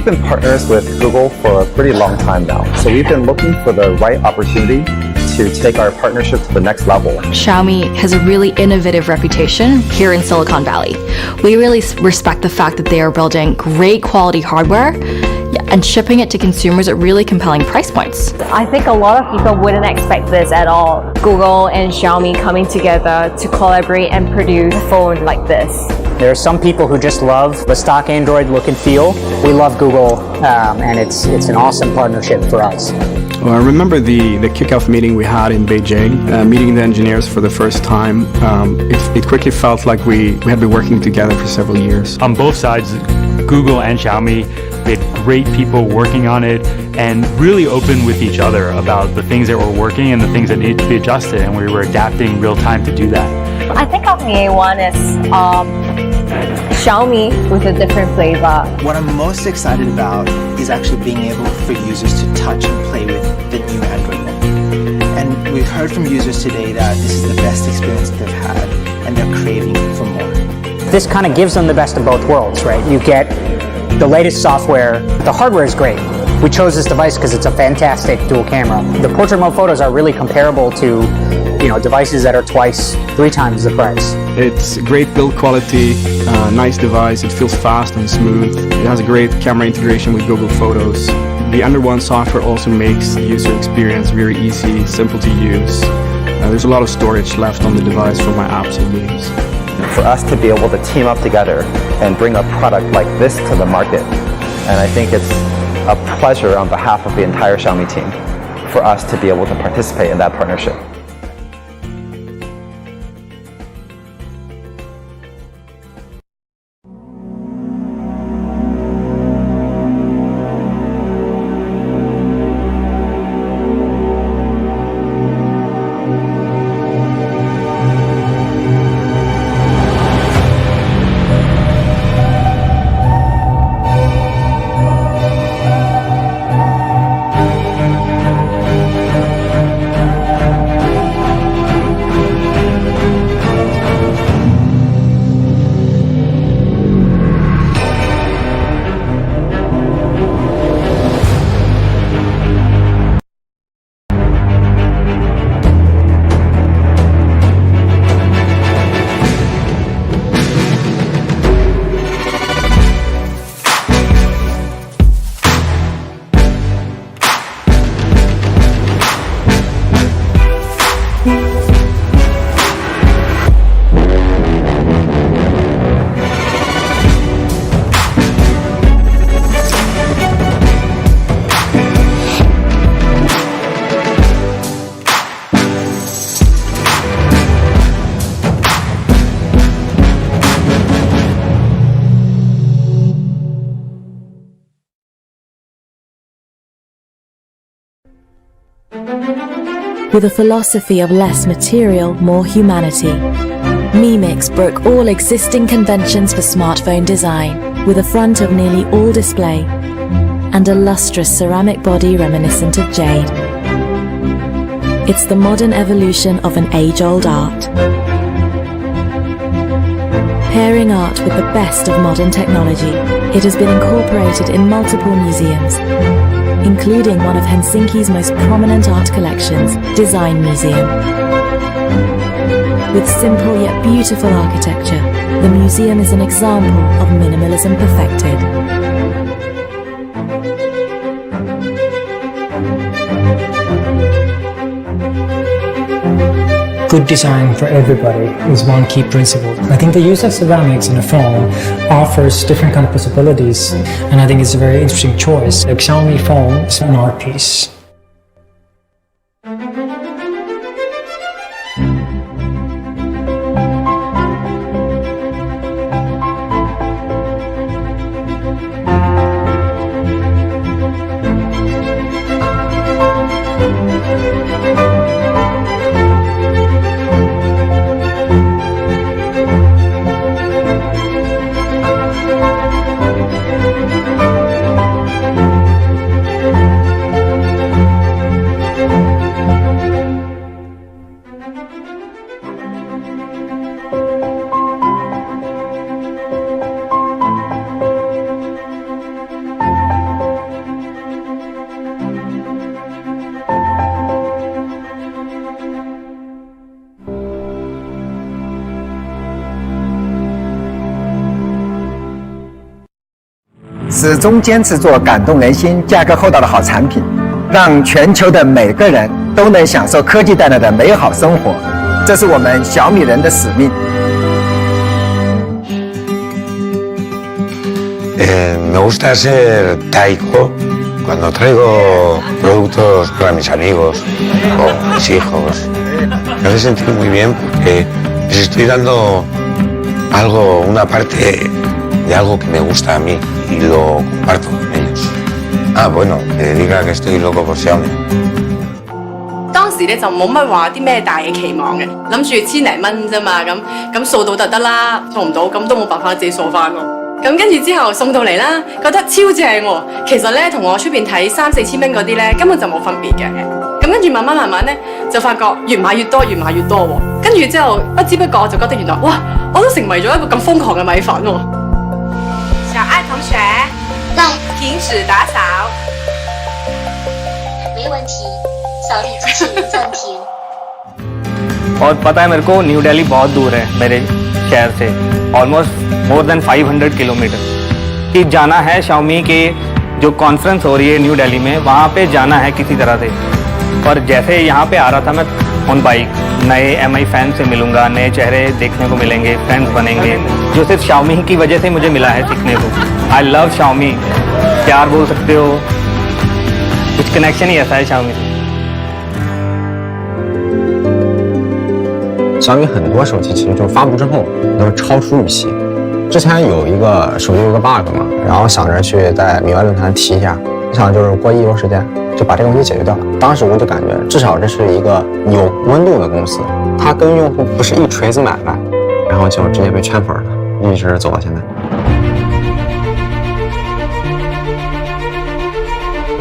we've been partners with Google for a pretty long time now. So we've been looking for the right opportunity to take our partnership to the next level. Xiaomi has a really innovative reputation here in Silicon Valley. We really respect the fact that they are building great quality hardware and shipping it to consumers at really compelling price points. I think a lot of people wouldn't expect this at all. Google and Xiaomi coming together to collaborate and produce a phone like this. There are some people who just love the stock Android look and feel. We love Google, and it's an awesome partnership for us. Well, I remember the kickoff meeting we had in Beijing, meeting the engineers for the first time. It quickly felt like we had been working together for several years. On both sides, Google and Xiaomi, we had great people working on it and really open with each other about the things that were working and the things that needed to be adjusted, and we were adapting real time to do that. I think on the A1 is Xiaomi with a different flavor. What I'm most excited about is actually being able for users to touch and play with the new Android One. And we've heard from users today that this is the best experience they've had and they're craving for more. This kind of gives them the best of both worlds, right? You get the latest software. The hardware is great. We chose this device because it's a fantastic dual camera. The portrait mode photos are really comparable to, devices that are twice, 3 times the price. It's great build quality, nice device, it feels fast and smooth. It has a great camera integration with Google Photos. The Under One software also makes the user experience very easy, simple to use. There's a lot of storage left on the device for my apps and games. For us to be able to team up together and bring a product like this to the market. And I think it's a pleasure on behalf of the entire Xiaomi team for us to be able to participate in that partnership. With a philosophy of less material, more humanity, Mi Mix broke all existing conventions for smartphone design, with a front of nearly all display and a lustrous ceramic body reminiscent of jade. It's the modern evolution of an age-old art. Pairing art with the best of modern technology, it has been incorporated in multiple museums, including one of Helsinki's most prominent art collections, Design Museum. With simple yet beautiful architecture, the museum is an example of minimalism perfected. Good design for everybody is one key principle. I think the use of ceramics in a phone offers different kind of possibilities, and I think it's a very interesting choice. The Xiaomi phone is an art piece. 始终坚持做感动人心、价格厚道的好产品，让全球的每个人都能享受科技带来的美好生活，这是我们小米人的使命。Me gusta ser taico cuando traigo productos para mis amigos o mis hijos. Me hace sentir muy bien porque les estoy dando algo, una parte de algo que me gusta a mí y lo comparto con ellos. Ah, bueno, que diga que estoy loco por Xiaomi. 當時咧就冇乜話啲咩大嘅期望嘅，諗住千零蚊啫嘛，咁掃到就得啦，掃唔到咁都冇辦法自己掃翻咯。咁跟住之後送到嚟啦，覺得超正喎。其實咧同我出邊睇3、4千蚊嗰啲咧根本就冇分別嘅。咁跟住慢慢咧就發覺越買越多，越買越多喎。跟住之後不知不覺我就覺得原來哇，我都成為咗一個咁瘋狂嘅米粉喎。小愛同學，來停止打掃。沒問題，掃地機器人暫停。और पता है मेरे को new Delhi बहुत दूर है मेरे शहर से, ऑलमोस्ट मोर देन 500 किलोमीटर कि जाना है Xiaomi के जो कॉन्फ्रेंस हो रही है न्यू दिल्ली में, वहाँ पे जाना है किसी तरह से। और जैसे यहाँ पे आ रहा था मैं ऑन बाइक, नए MI फैन से मिलूंगा, नए चेहरे देखने को मिलेंगे, फ्रेंड्स बनेंगे, जो सिर्फ Xiaomi की वजह से मुझे मिला है सीखने को। आई लव Xiaomi, प्यार बोल सकते हो, कुछ कनेक्शन ही ऐसा है Xiaomi से।小米很多手机其实就发布之后都是超出预期。之前有一个手机有个 bug 嘛，然后想着去在米外论坛提一下，想就是过1周时间就把这个问题解决掉了。当时我就感觉至少这是一个有温度的公司，它跟用户不是一锤子买卖，然后就直接被圈粉了，一直走到现在。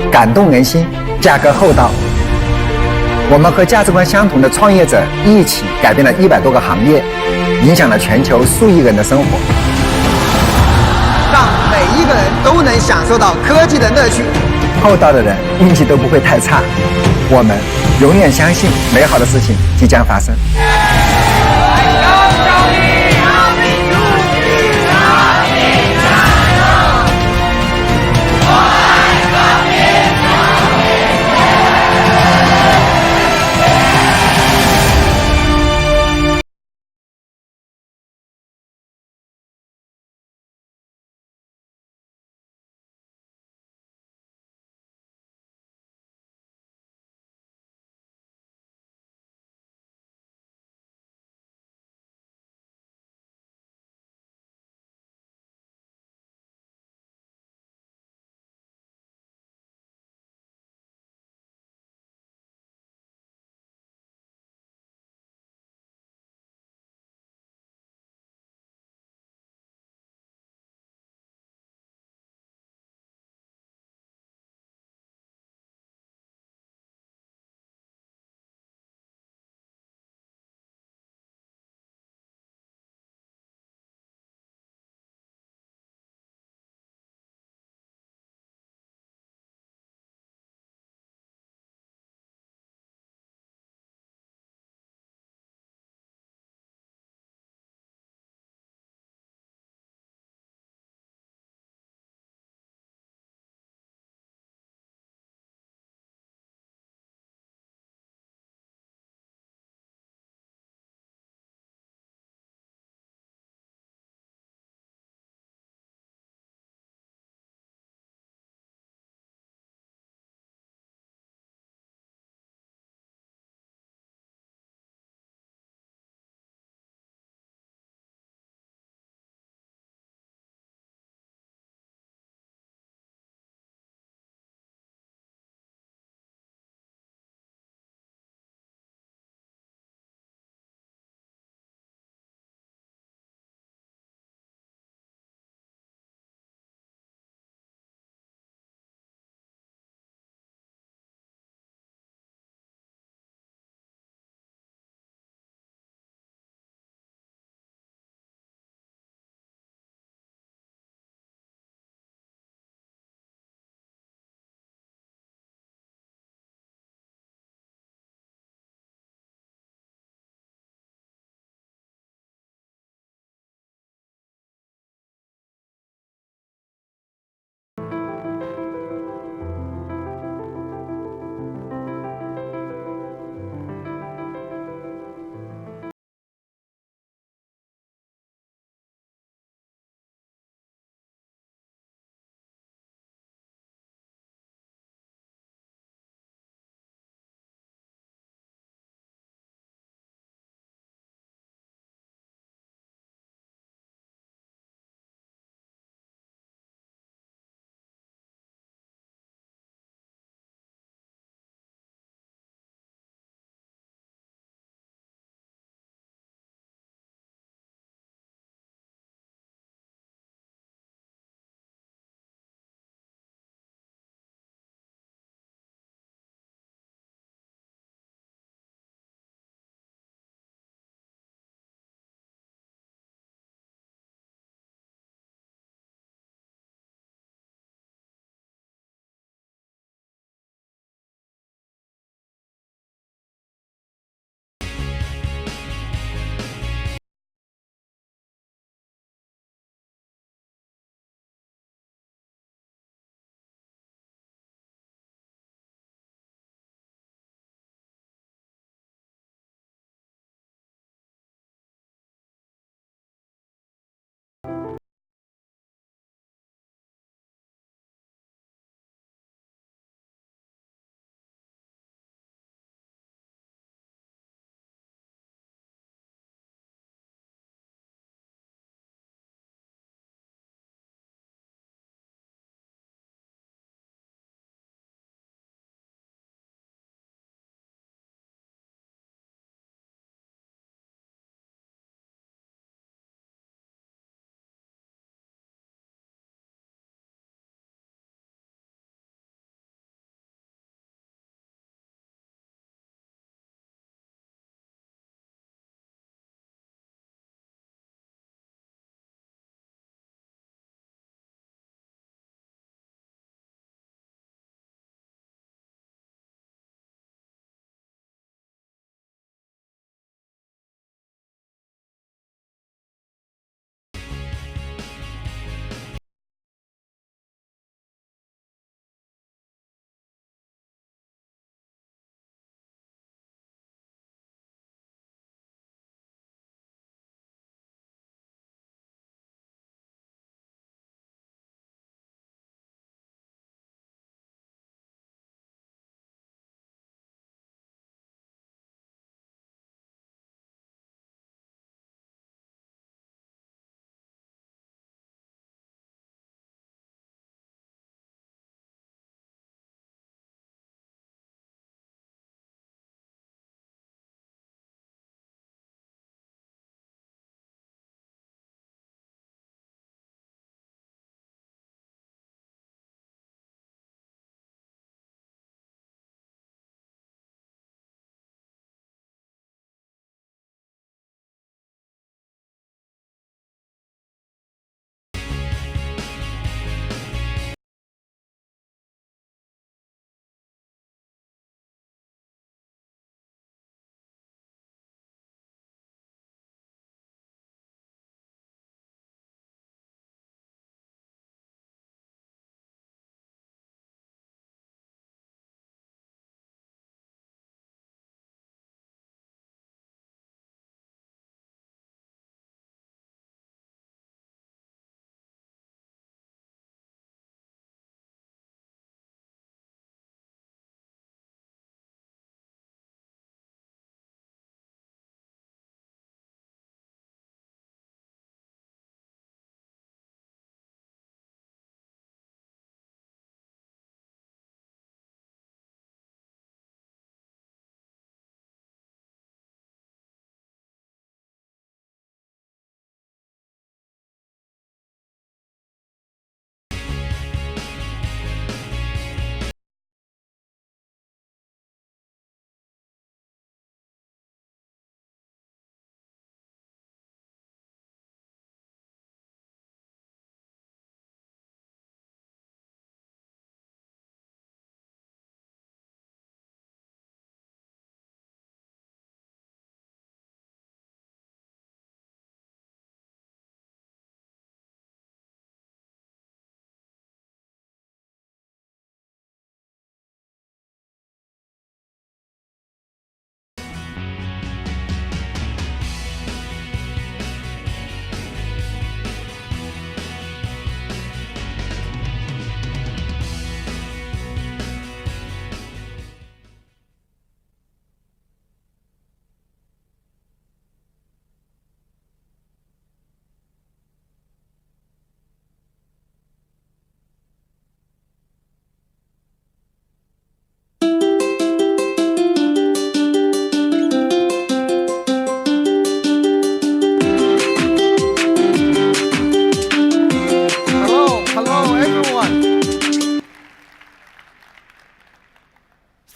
感动人心，价格厚道。我们和价值观相同的创业者一起改变了100多个行业，影响了全球数亿人的生活，让每一个人都能享受到科技的乐趣。厚道的人运气都不会太差，我们永远相信美好的事情即将发生。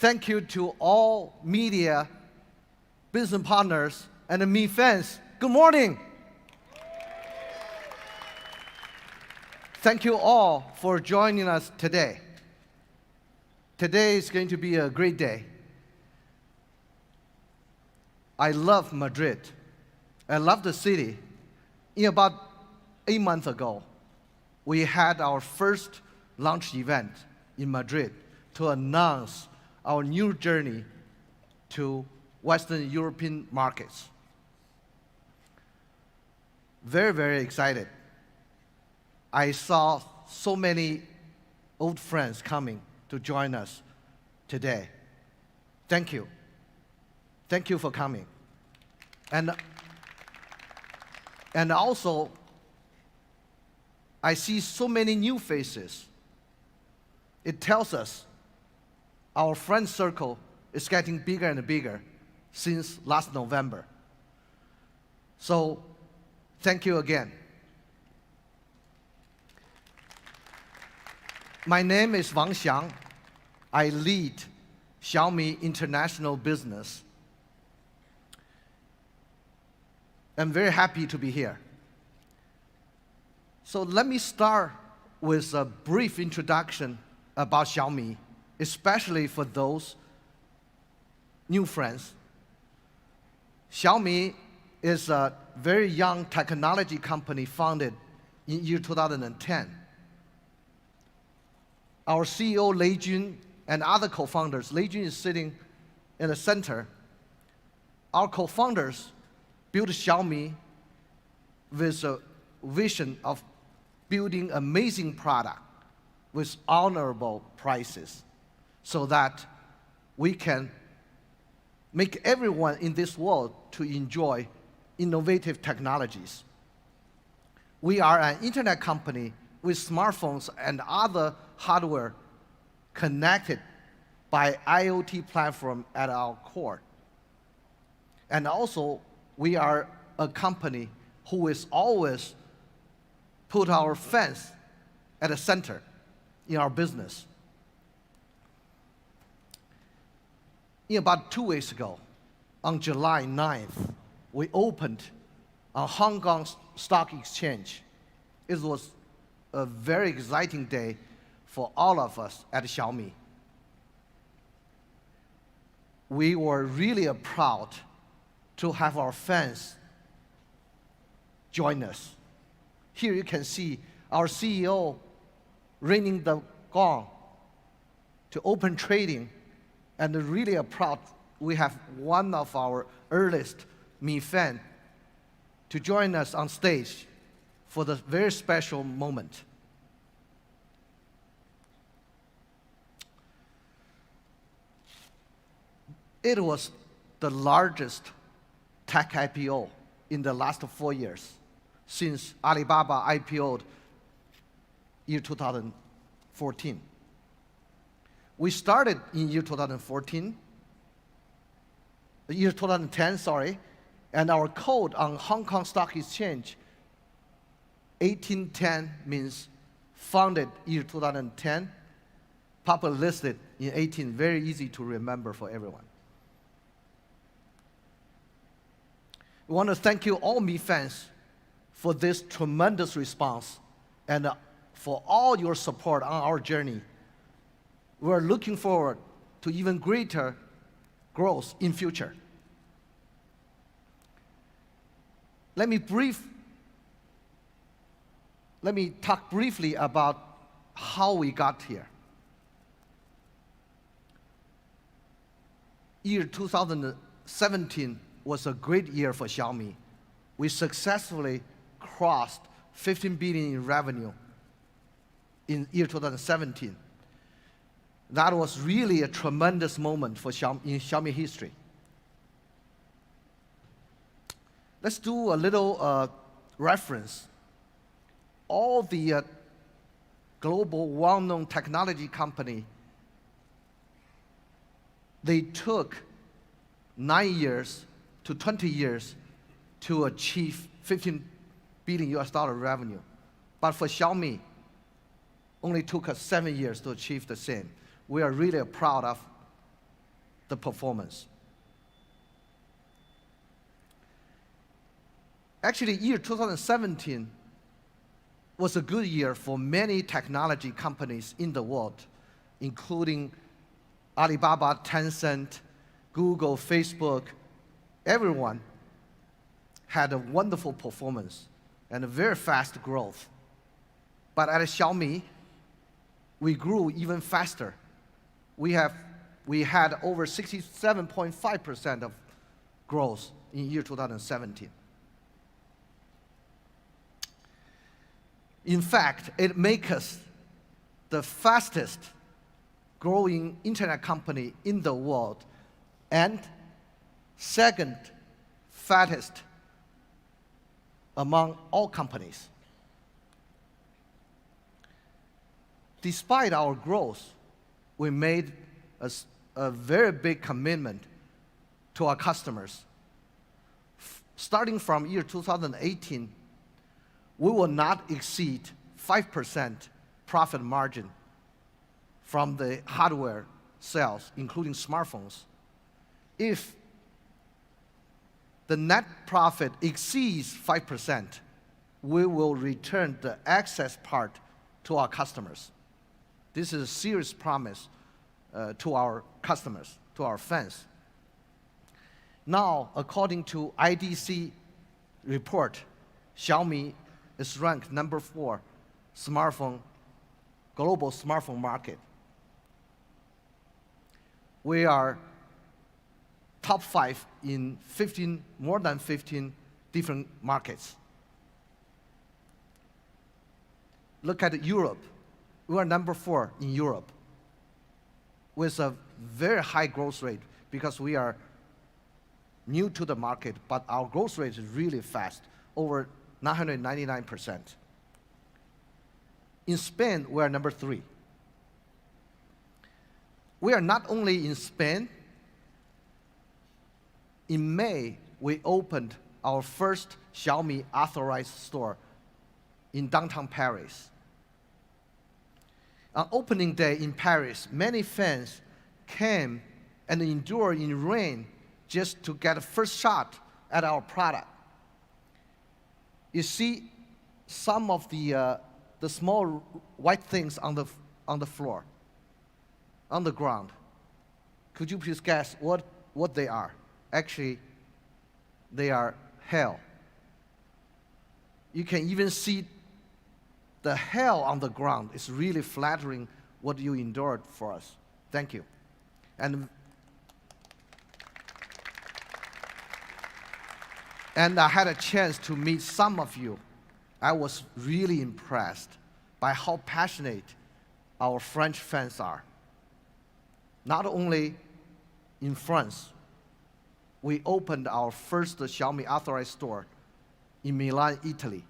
thank you to all media, business partners, and Mi fans. Good morning. Thank you all for joining us today. Today is going to be a great day. I love Madrid. I love the city. About 8 months ago, we had our first launch event in Madrid to announce our new journey to Western European markets. Very, very excited. I saw so many old friends coming to join us today. Thank you. Thank you for coming. And also, I see so many new faces. It tells us our friend circle is getting bigger and bigger since last November. So, thank you again. My name is Wang Xiang. I lead Xiaomi International Business. I'm very happy to be here. So let me start with a brief introduction about Xiaomi, especially for those new friends. Xiaomi is a very young technology company founded in year 2010. Our CEO, Lei Jun, and other co-founders, Lei Jun is sitting in the center. Our co-founders built Xiaomi with a vision of building amazing product with honorable prices so that we can make everyone in this world to enjoy innovative technologies. We are an internet company with smartphones and other hardware connected by IoT platform at our core. And also, we are a company who is always put our fans at the center in our business. About 2 weeks ago, on July 9th, we opened on Hong Kong Stock Exchange. It was a very exciting day for all of us at Xiaomi. We were really proud to have our fans join us. Here you can see our CEO ringing the gong to open trading, and really proud we have one of our earliest Mi fan to join us on stage for the very special moment. It was the largest tech IPO in the last 4 years since Alibaba IPO'd year 2014. We started in year 2010, and our code on Hong Kong Stock Exchange, 1810 means founded year 2010, public listed in 18, very easy to remember for everyone. We want to thank you all Mi fans for this tremendous response and for all your support on our journey. We're looking forward to even greater growth in future. Let me talk briefly about how we got here. Year 2017 was a great year for Xiaomi. We successfully crossed 15 billion in revenue in year 2017. That was really a tremendous moment for Xiaomi history. Let's do a little reference. All the global well-known technology company, they took 9 years to 20 years to achieve $15 billion revenue. But for Xiaomi, only took us 7 years to achieve the same. We are really proud of the performance. Actually, year 2017 was a good year for many technology companies in the world, including Alibaba, Tencent, Google, Facebook. Everyone had a wonderful performance and a very fast growth. But at Xiaomi, we grew even faster. We had over 67.5% of growth in year 2017. In fact, it makes us the fastest growing internet company in the world and second fattest among all companies. Despite our growth, we made a very big commitment to our customers. Starting from year 2018, we will not exceed 5% profit margin from the hardware sales, including smartphones. If the net profit exceeds 5%, we will return the excess part to our customers. This is a serious promise to our customers, to our fans. Now, according to IDC report, Xiaomi is ranked number 4 global smartphone market. We are top 5 in more than 15 different markets. Look at Europe. We are number 4 in Europe with a very high growth rate because we are new to the market, but our growth rate is really fast, over 999%. In Spain, we are number 3. We are not only in Spain. In May, we opened our first Xiaomi authorized store in downtown Paris. On opening day in Paris, many fans came and endured in rain just to get a first shot at our product. You see some of the small white things on the floor, on the ground. Could you please guess what they are? Actually, they are hail. You can even see the hail on the ground. Is really flattering what you endured for us. Thank you. And I had a chance to meet some of you. I was really impressed by how passionate our French fans are. Not only in France, we opened our first Xiaomi authorized store in Milan, Italy.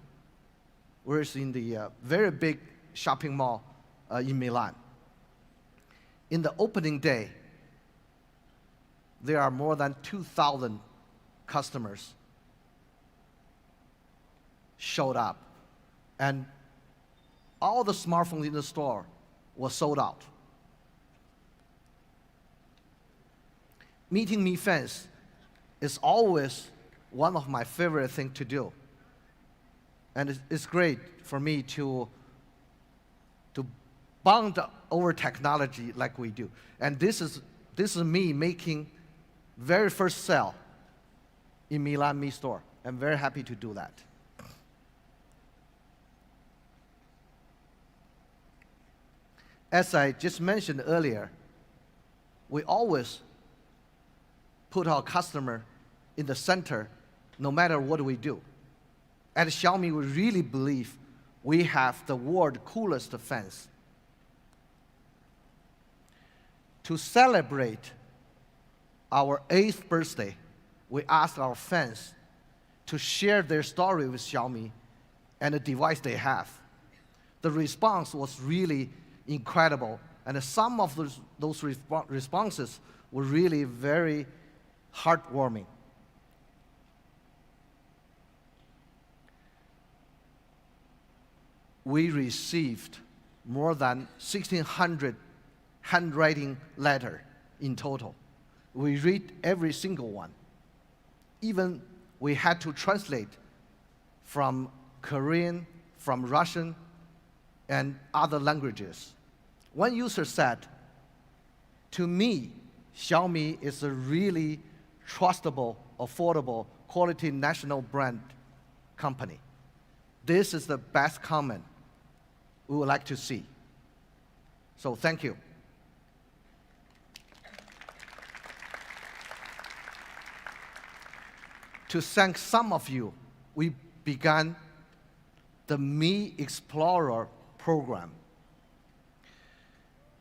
We're in the very big shopping mall in Milan. In the opening day, there are more than 2,000 customers showed up, and all the smartphones in the store were sold out. Meeting Mi fans is always one of my favorite things to do. And it's great for me to bond over technology like we do. And this is me making very first sale in Milan Mi store. I'm very happy to do that. As I just mentioned earlier, we always put our customer in the center no matter what we do. At Xiaomi, we really believe we have the world's coolest fans. To celebrate our 8th birthday, we asked our fans to share their story with Xiaomi and the device they have. The response was really incredible, and some of those responses were really very heartwarming. We received more than 1,600 handwriting letters in total. We read every single one. Even we had to translate from Korean, from Russian, and other languages. One user said, to me, Xiaomi is a really trustable, affordable, quality national brand company. This is the best comment we would like to see. So thank you. To thank some of you, we began the Mi Explorer program.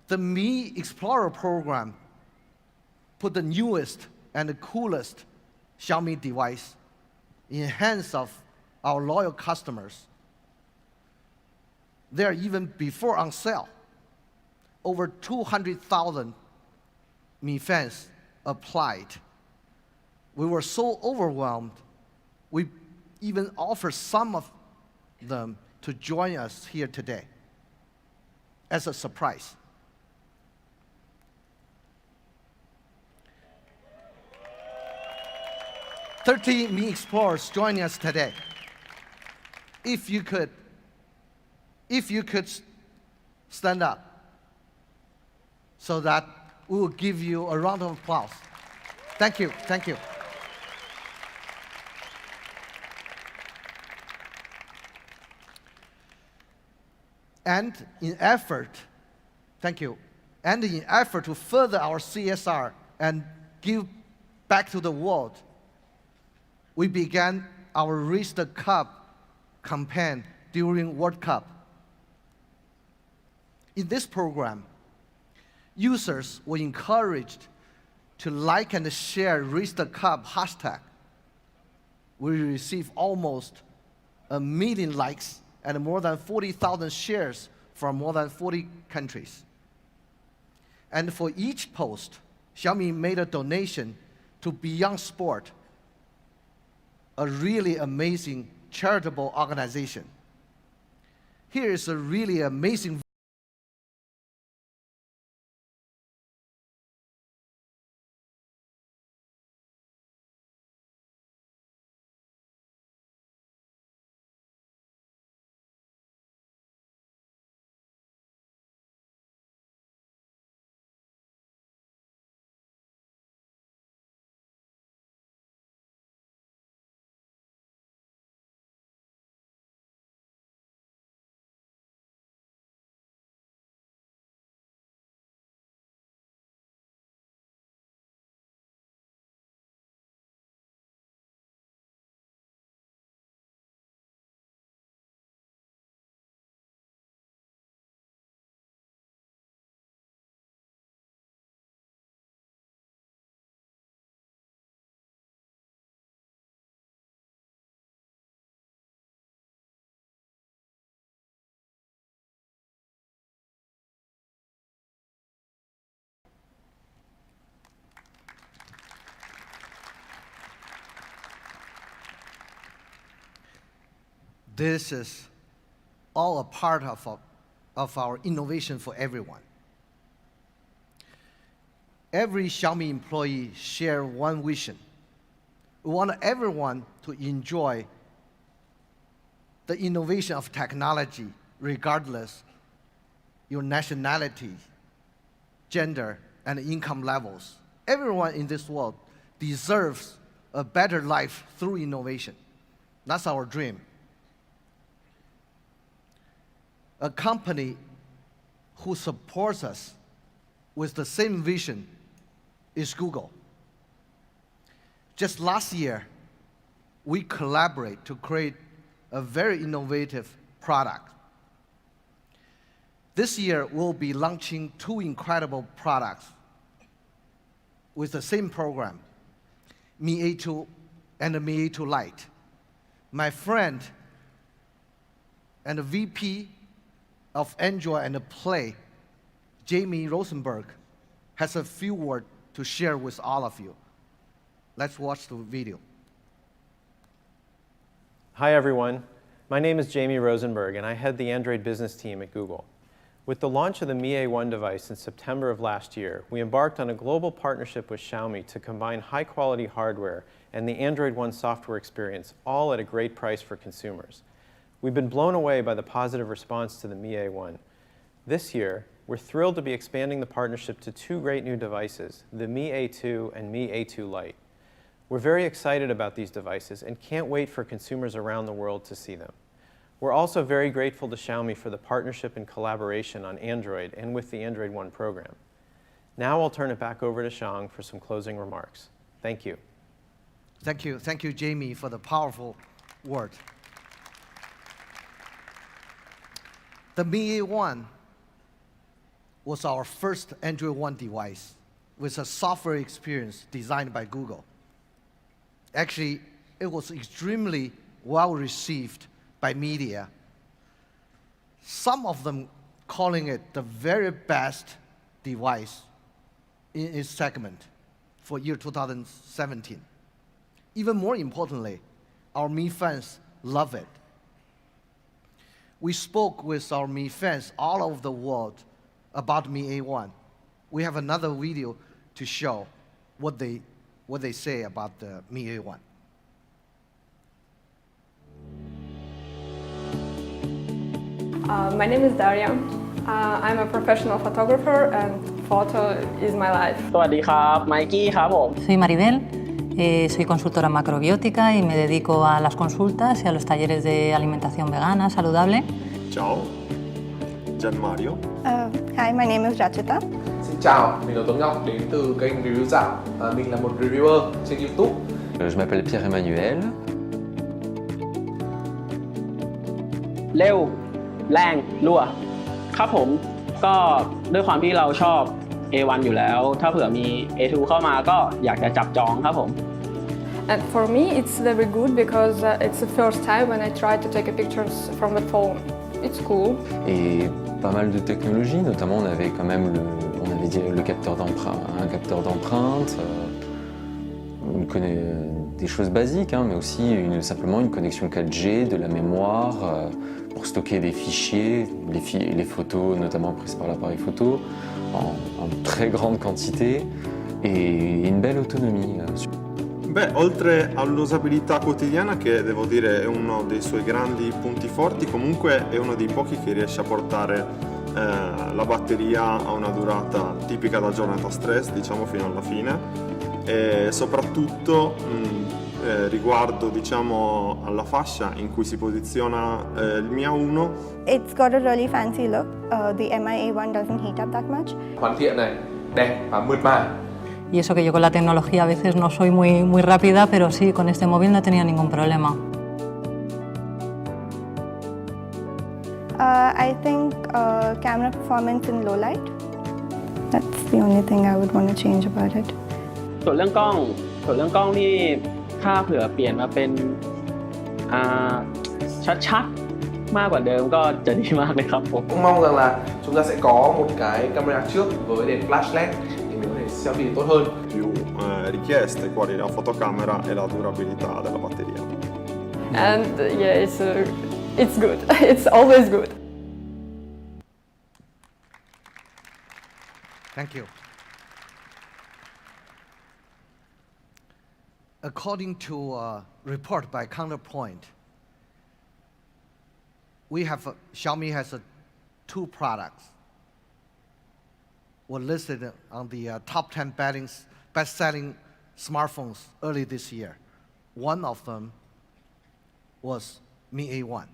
The Mi Explorer program put the newest and the coolest Xiaomi device in hands of our loyal customers. They are even before on sale. Over 200,000 Mi fans applied. We were so overwhelmed, we even offered some of them to join us here today as a surprise. 30 Mi Explorers joining us today. If you could stand up so that we will give you a round of applause. Thank you, thank you. And in effort, thank you, and in effort to further our CSR and give back to the world, we began our Reach the Cup campaign during World Cup. In this program, users were encouraged to like and share Reach the Cup hashtag. We received almost 1 million likes and more than 40,000 shares from more than 40 countries. And for each post, Xiaomi made a donation to Beyond Sport, a really amazing charitable organization. Here is a really amazing This is all a part of our innovation for everyone. Every Xiaomi employee shares one vision. We want everyone to enjoy the innovation of technology regardless your nationality, gender, and income levels. Everyone in this world deserves a better life through innovation. That's our dream. A company who supports us with the same vision is Google. Just last year, we collaborate to create a very innovative product. This year, we'll be launching 2 incredible products with the same program, Mi A2 and the Mi A2 Lite. My friend and the VP of Enjoy and Play, Jamie Rosenberg, has a few words to share with all of you. Let's watch the video. Hi everyone, my name is Jamie Rosenberg and I head the Android business team at Google. With the launch of the Mi A1 device in September of last year, we embarked on a global partnership with Xiaomi to combine high-quality hardware and the Android One software experience, all at a great price for consumers. We've been blown away by the positive response to the Mi A1. This year, we're thrilled to be expanding the partnership to two great new devices, the Mi A2 and Mi A2 Lite. We're very excited about these devices and can't wait for consumers around the world to see them. We're also very grateful to Xiaomi for the partnership and collaboration on Android and with the Android One program. Now I'll turn it back over to Shang for some closing remarks. Thank you. Thank you, Jamie, for the powerful word. The Mi A1 was our first Android One device with a software experience designed by Google. Actually, it was extremely well received by media, some of them calling it the very best device in its segment for year 2017. Even more importantly, our Mi fans love it. We spoke with our Mi fans all over the world about Mi A1. We have another video to show what they say about the Mi A1. My name is Daria. I'm a professional photographer and photo is my life. สวัสดีครับไมกี้ครับผม Soy Maribel, soy consultora macrobiótica y me dedico a las consultas y a los talleres de alimentación vegana, saludable. Ciao, Gian Mario. Hi, my name is Rachita. Xin chào, mình là Tuấn Ngọc đến từ kênh Review Dạo. Mình là một reviewer trên YouTube. Je m'appelle Pierre-Emmanuel. เร็วแรงรัวครับผมก็ด้วยความที่เราชอบ A1 อยู่แล้วถ้าเผื่อมี A2 เข้ามาก็อยากจะจับจองครับผม And for me, it's very good because it's the first time when I try to take pictures from the phone. It's cool. Et pas mal de technologies, notamment on avait quand même le capteur d'empreinte, un capteur d'empreinte. On connaît des choses basiques, hein, mais aussi simplement une connexion 4G, de la mémoire, pour stocker des fichiers, les photos notamment prises par l'appareil photo, en très grande quantité, et une belle autonomie. Beh, oltre all'usabilità quotidiana, che devo dire è uno dei suoi grandi punti forti, comunque è uno dei pochi che riesce a portare la batteria a una durata tipica da giornata stress, diciamo fino alla fine, e soprattutto riguardo diciamo alla fascia in cui si posiziona il Mi A1. It's got a really fancy look. The Mi A1 doesn't heat up that much. Hoàn thiện này, đẹp và mượt mà. Y eso que yo con la tecnología a veces no soy muy rápida, pero sí, con este móvil no tenía ningún problema. I think camera performance in low light. That's the only thing I would want to change about it. ส่วนเรื่องกล้องนี่ถ้าเผื่อเปลี่ยนมาเป็นชัดๆมากกว่าเดิมก็จะดีมากเลยครับผม Cũng mong rằng là chúng ta sẽ có một cái camera trước với đèn flash LED để mình có thể selfie tốt hơn. Più richieste quali la fotocamera e la durabilità della batteria. And yeah, it's good. It's always good. Thank you. According to a report by Counterpoint, Xiaomi has two products were listed on the top 10 best-selling smartphones early this year. One of them was Mi A1.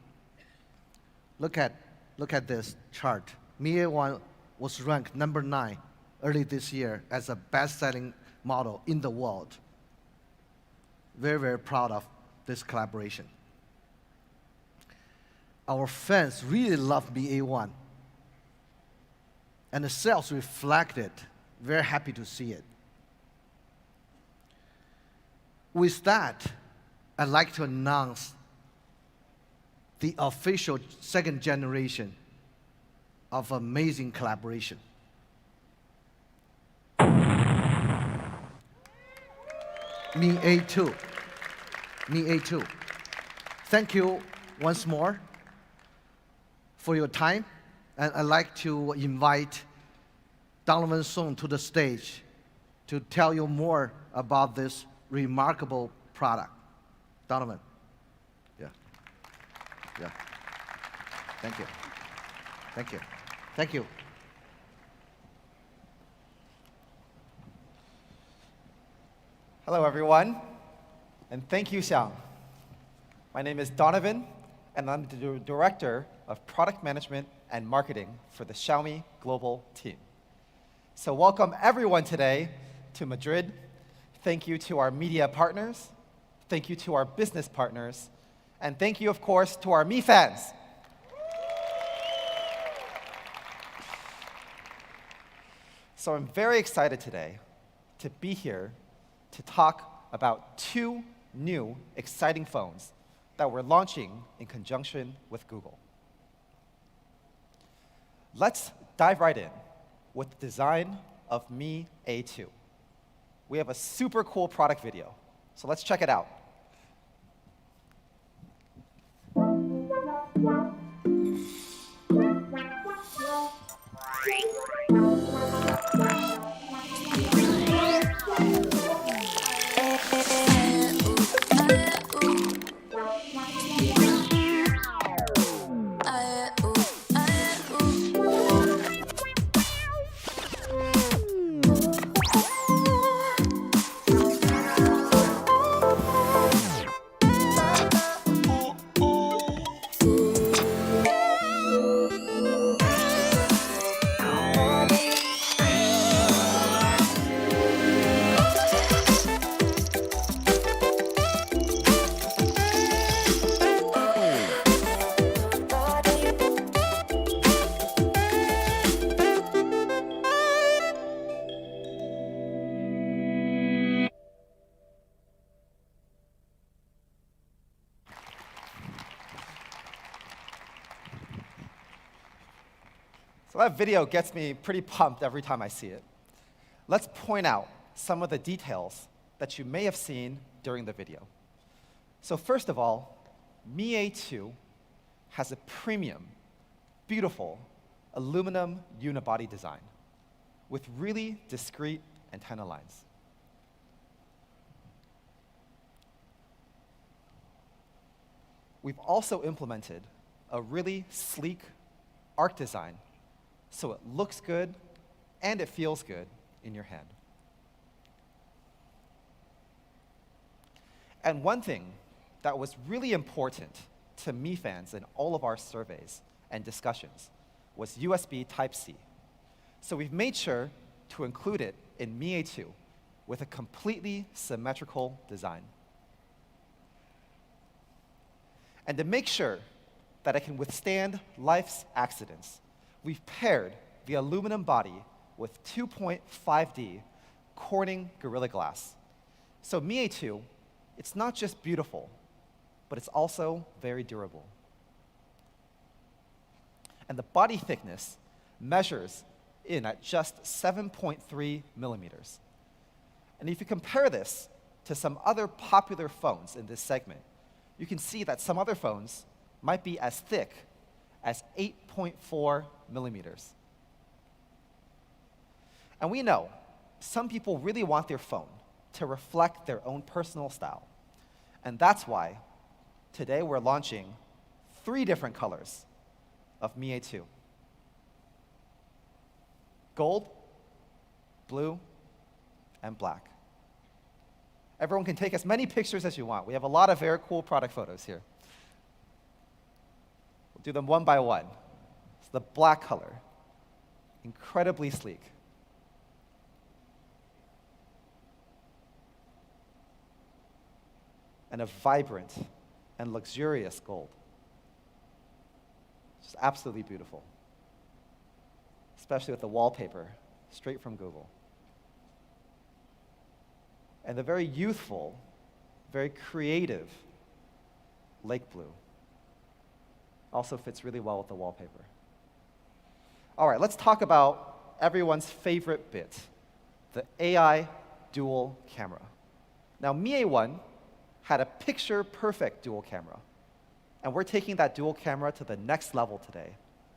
Look at this chart. Mi A1 was ranked number 9 early this year as a best-selling model in the world. Very, very proud of this collaboration. Our fans really love Mi A1. And the sales reflect it. Very happy to see it. With that, I'd like to announce the official second generation of amazing collaboration. Mi A2. Mi A2. Thank you once more for your time And I'd like to invite Donovan Song to the stage to tell you more about this remarkable product. Donovan. Yeah. Yeah. Thank you. Thank you. Thank you. Hello, everyone, and thank you, Xiang. My name is Donovan, and I'm the Director of Product Management and Marketing for the Xiaomi Global Team. So welcome everyone today to Madrid. Thank you to our media partners. Thank you to our business partners. And thank you, of course, to our Mi fans. So I'm very excited today to be here to talk about two new exciting phones that we're launching in conjunction with Google. Let's dive right in with the design of Mi A2. We have a super cool product video, so let's check it out. So that video gets me pretty pumped every time I see it. Let's point out some of the details that you may have seen during the video. So first of all, Mi A2 has a premium, beautiful aluminum unibody design with really discrete antenna lines. We've also implemented a really sleek arc design so it looks good and it feels good in your hand. And one thing that was really important to Mi fans in all of our surveys and discussions was USB Type-C. So we've made sure to include it in Mi A2 with a completely symmetrical design. And to make sure that it can withstand life's accidents, we've paired the aluminum body with 2.5D Corning Gorilla Glass. So Mi A2, it's not just beautiful, but it's also very durable. And the body thickness measures in at just 7.3 millimeters. And if you compare this to some other popular phones in this segment, you can see that some other phones might be as thick as 8.4 millimeters. And we know some people really want their phone to reflect their own personal style. And that's why today we're launching 3 different colors of Mi A2. Gold, blue, and black. Everyone can take as many pictures as you want. We have a lot of very cool product photos here. We'll do them one by one. It's the black color, incredibly sleek. And a vibrant and luxurious gold. Just absolutely beautiful, especially with the wallpaper straight from Google. And the very youthful, very creative lake blue also fits really well with the wallpaper. All right, let's talk about everyone's favorite bit, the AI dual camera. Now, Mi A1 had a picture-perfect dual camera, and we're taking that dual camera to the next level today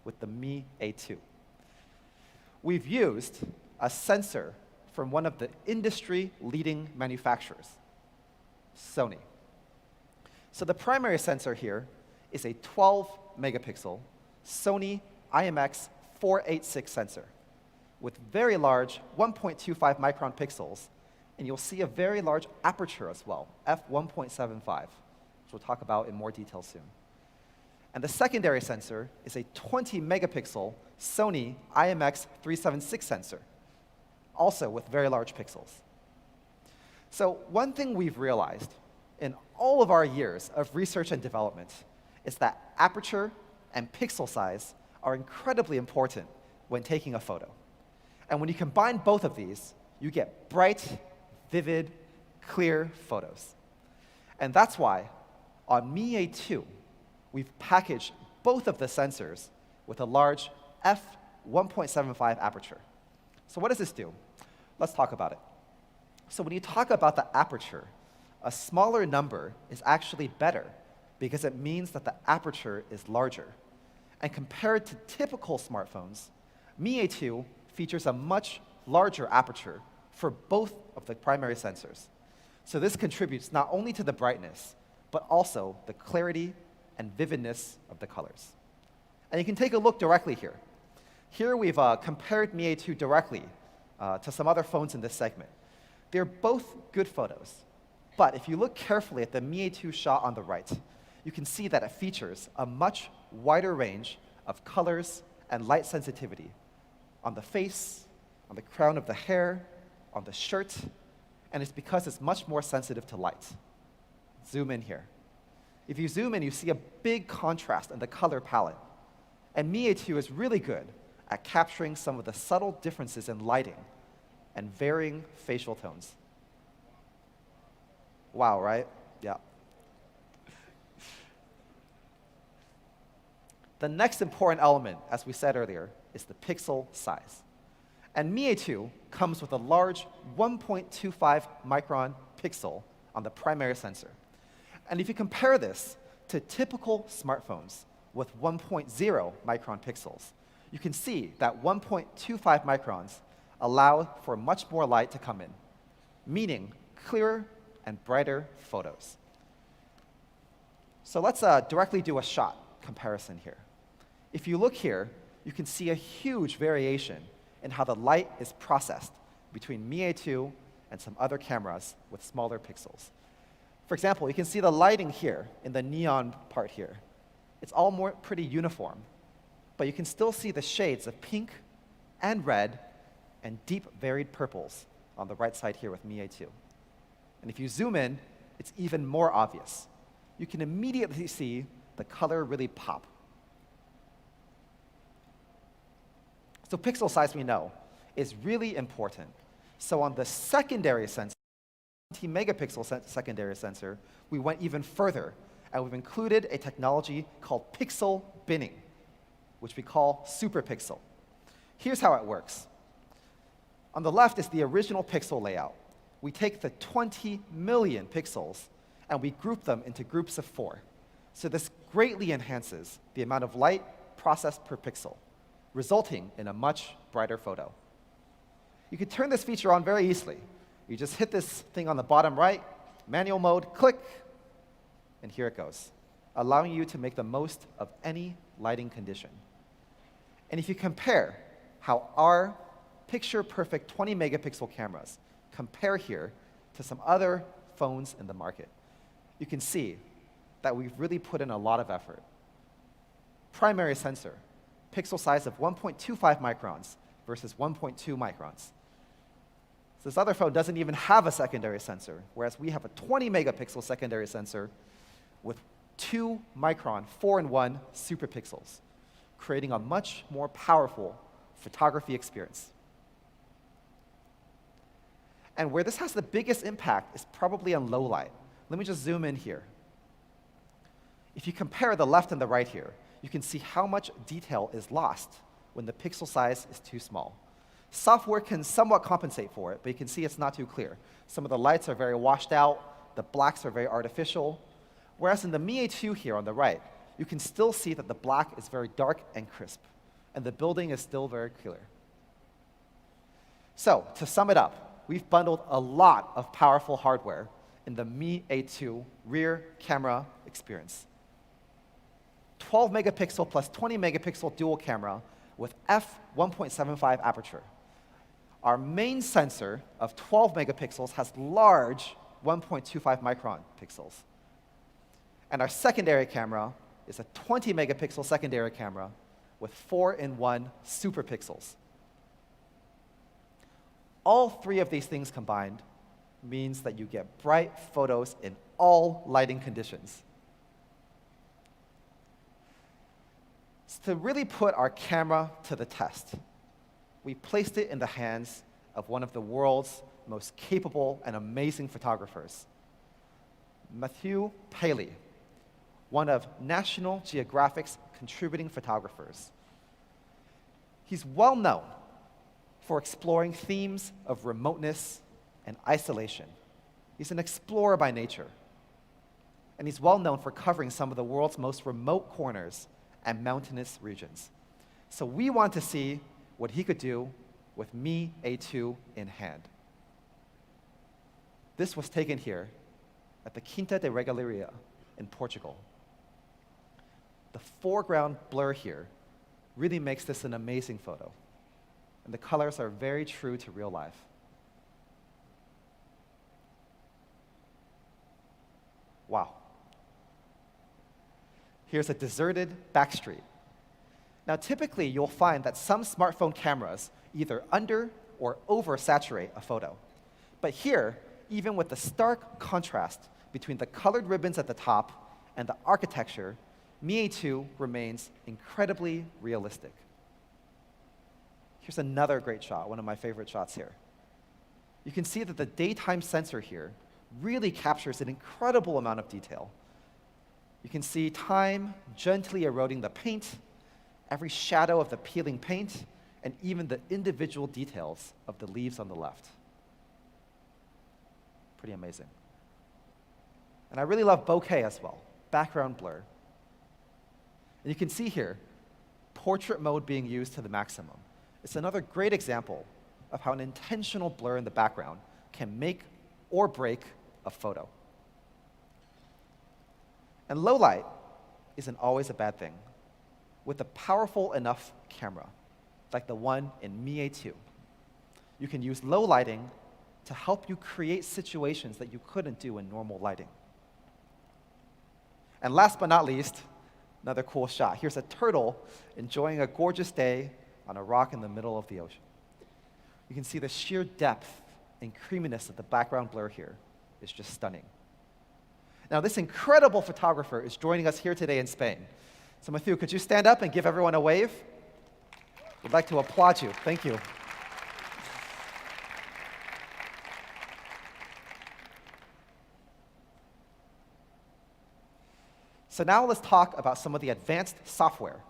with the Mi A2. We've used a sensor from one of the industry-leading manufacturers, Sony. So the primary sensor here is a 12-megapixel Sony IMX 486 sensor with very large 1.25 micron pixels, and you'll see a very large aperture as well, f1.75, which we'll talk about in more detail soon. And the secondary sensor is a 20-megapixel Sony IMX 376 sensor, also with very large pixels. So one thing we've realized in all of our years of research and development is that aperture and pixel size are incredibly important when taking a photo. And when you combine both of these, you get bright, vivid, clear photos. And that's why on Mi A2, we've packaged both of the sensors with a large f1.75 aperture. So what does this do? Let's talk about it. So when you talk about the aperture, a smaller number is actually better because it means that the aperture is larger. And compared to typical smartphones, Mi A2 features a much larger aperture for both of the primary sensors. So this contributes not only to the brightness, but also the clarity and vividness of the colors. And you can take a look directly here. Here we've compared Mi A2 directly to some other phones in this segment. They're both good photos, but if you look carefully at the Mi A2 shot on the right, you can see that it features a much wider range of colors and light sensitivity on the face, on the crown of the hair, on the shirt, and it's because it's much more sensitive to light. Zoom in here. If you zoom in, you see a big contrast in the color palette. And Mi A2 is really good at capturing some of the subtle differences in lighting and varying facial tones. Wow, right? Yeah. The next important element, as we said earlier, is the pixel size. And Mi A2 comes with a large 1.25 micron pixel on the primary sensor. And if you compare this to typical smartphones with 1.0 micron pixels, you can see that 1.25 microns allow for much more light to come in, meaning clearer and brighter photos. So let's directly do a shot comparison here. If you look here, you can see a huge variation in how the light is processed between Mi A2 and some other cameras with smaller pixels. For example, you can see the lighting here in the neon part here. It's all pretty uniform, but you can still see the shades of pink and red and deep varied purples on the right side here with Mi A2. And if you zoom in, it's even more obvious. You can immediately see the color really pop. So pixel size, we know, is really important. So on the secondary sensor, 20-megapixel secondary sensor, we went even further, and we've included a technology called pixel binning, which we call superpixel. Here's how it works. On the left is the original pixel layout. We take the 20 million pixels, and we group them into groups of 4. So this greatly enhances the amount of light processed per pixel, resulting in a much brighter photo. You can turn this feature on very easily. You just hit this thing on the bottom right, manual mode, click, and here it goes, allowing you to make the most of any lighting condition. And if you compare how our picture-perfect 20-megapixel cameras compare here to some other phones in the market, you can see that we've really put in a lot of effort. Primary sensor, pixel size of 1.25 microns versus 1.2 microns. So this other phone doesn't even have a secondary sensor, whereas we have a 20-megapixel secondary sensor with 2 micron 4-in-1 superpixels, creating a much more powerful photography experience. And where this has the biggest impact is probably on low light. Let me just zoom in here. If you compare the left and the right here, you can see how much detail is lost when the pixel size is too small. Software can somewhat compensate for it, but you can see it's not too clear. Some of the lights are very washed out, the blacks are very artificial, whereas in the Mi A2 here on the right, you can still see that the black is very dark and crisp. and the building is still very clear. So, to sum it up, we've bundled a lot of powerful hardware in the Mi A2 rear camera experience. 12 megapixel plus 20 megapixel dual camera with f1.75 aperture. Our main sensor of 12 megapixels has large 1.25 micron pixels. And our secondary camera is a 20 megapixel secondary camera with 4-in-1 super pixels. All three of these things combined means that you get bright photos in all lighting conditions. So to really put our camera to the test, we placed it in the hands of one of the world's most capable and amazing photographers, Matthew Paley, one of National Geographic's contributing photographers. He's well known for exploring themes of remoteness and isolation. He's an explorer by nature, and he's well known for covering some of the world's most remote corners and mountainous regions. So we want to see what he could do with Mi A2 in hand. This was taken here at the Quinta de Regaleria in Portugal. The foreground blur here really makes this an amazing photo, and the colors are very true to real life. Wow. Here's a deserted back street. Now, typically, you'll find that some smartphone cameras either under or oversaturate a photo. But here, even with the stark contrast between the colored ribbons at the top and the architecture, Mi A2 remains incredibly realistic. Here's another great shot, one of my favorite shots here. You can see that the daytime sensor here really captures an incredible amount of detail. You can see time gently eroding the paint, every shadow of the peeling paint, and even the individual details of the leaves on the left. Pretty amazing. And I really love bokeh as well, background blur. And you can see here, portrait mode being used to the maximum. It's another great example of how an intentional blur in the background can make or break a photo. And low light isn't always a bad thing. With a powerful enough camera, like the one in Mi A2, you can use low lighting to help you create situations that you couldn't do in normal lighting. And last but not least, another cool shot. Here's a turtle enjoying a gorgeous day on a rock in the middle of the ocean. You can see the sheer depth and creaminess of the background blur here is just stunning. Now, this incredible photographer is joining us here today in Spain. So, Matthew, could you stand up and give everyone a wave? We'd like to applaud you. Thank you. So now let's talk about some of the advanced software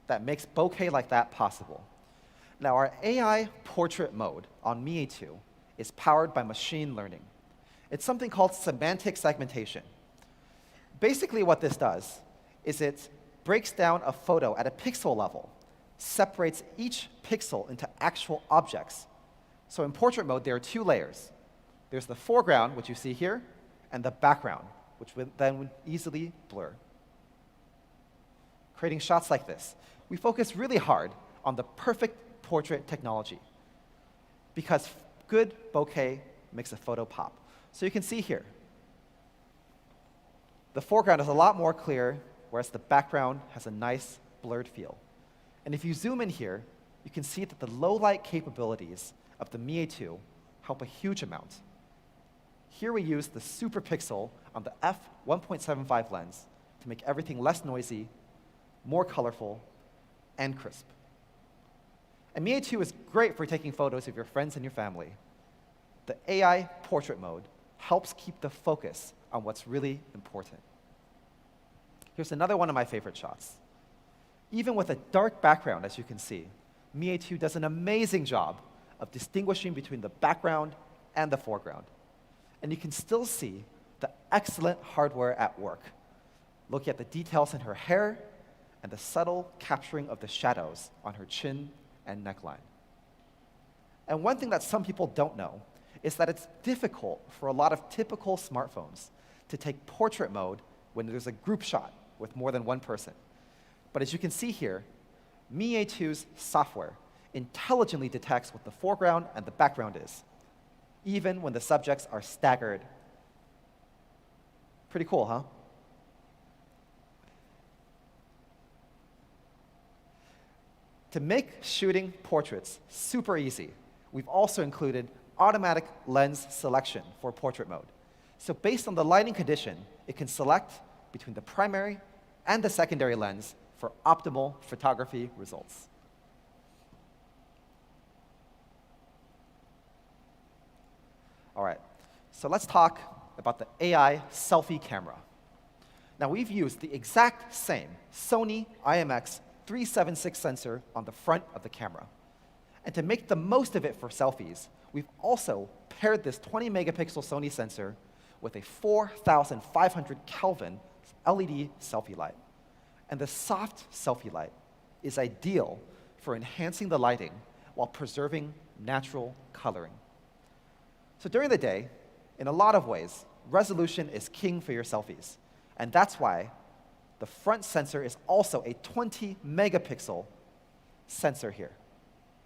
that makes bokeh like that possible. Now, our AI portrait mode on Mi A2 is powered by machine learning. It's something called semantic segmentation. Basically, what this does is it breaks down a photo at a pixel level, separates each pixel into actual objects. So in portrait mode, there are two layers. There's the foreground, which you see here, and the background, which would easily blur. Creating shots like this, we focus really hard on the perfect portrait technology because good bokeh makes a photo pop. So you can see here, the foreground is a lot more clear, whereas the background has a nice blurred feel. And if you zoom in here, you can see that the low light capabilities of the Mi A2 help a huge amount. Here we use the super pixel on the f1.75 lens to make everything less noisy, more colorful, and crisp. And Mi A2 is great for taking photos of your friends and your family. The AI portrait mode helps keep the focus on what's really important. Here's another one of my favorite shots. Even with a dark background, as you can see, Mi A2 does an amazing job of distinguishing between the background and the foreground. And you can still see the excellent hardware at work. Look at the details in her hair and the subtle capturing of the shadows on her chin and neckline. And one thing that some people don't know is that it's difficult for a lot of typical smartphones to take portrait mode when there's a group shot with more than one person. But as you can see here, Mi A2's software intelligently detects what the foreground and the background is, even when the subjects are staggered. Pretty cool, huh? To make shooting portraits super easy, we've also included automatic lens selection for portrait mode. So based on the lighting condition, it can select between the primary and the secondary lens for optimal photography results. All right, so let's talk about the AI selfie camera. Now we've used the exact same Sony IMX376 sensor on the front of the camera. And to make the most of it for selfies, we've also paired this 20 megapixel Sony sensor with a 4,500 Kelvin LED selfie light. And the soft selfie light is ideal for enhancing the lighting while preserving natural coloring. So during the day, in a lot of ways, resolution is king for your selfies. And that's why the front sensor is also a 20 megapixel sensor here.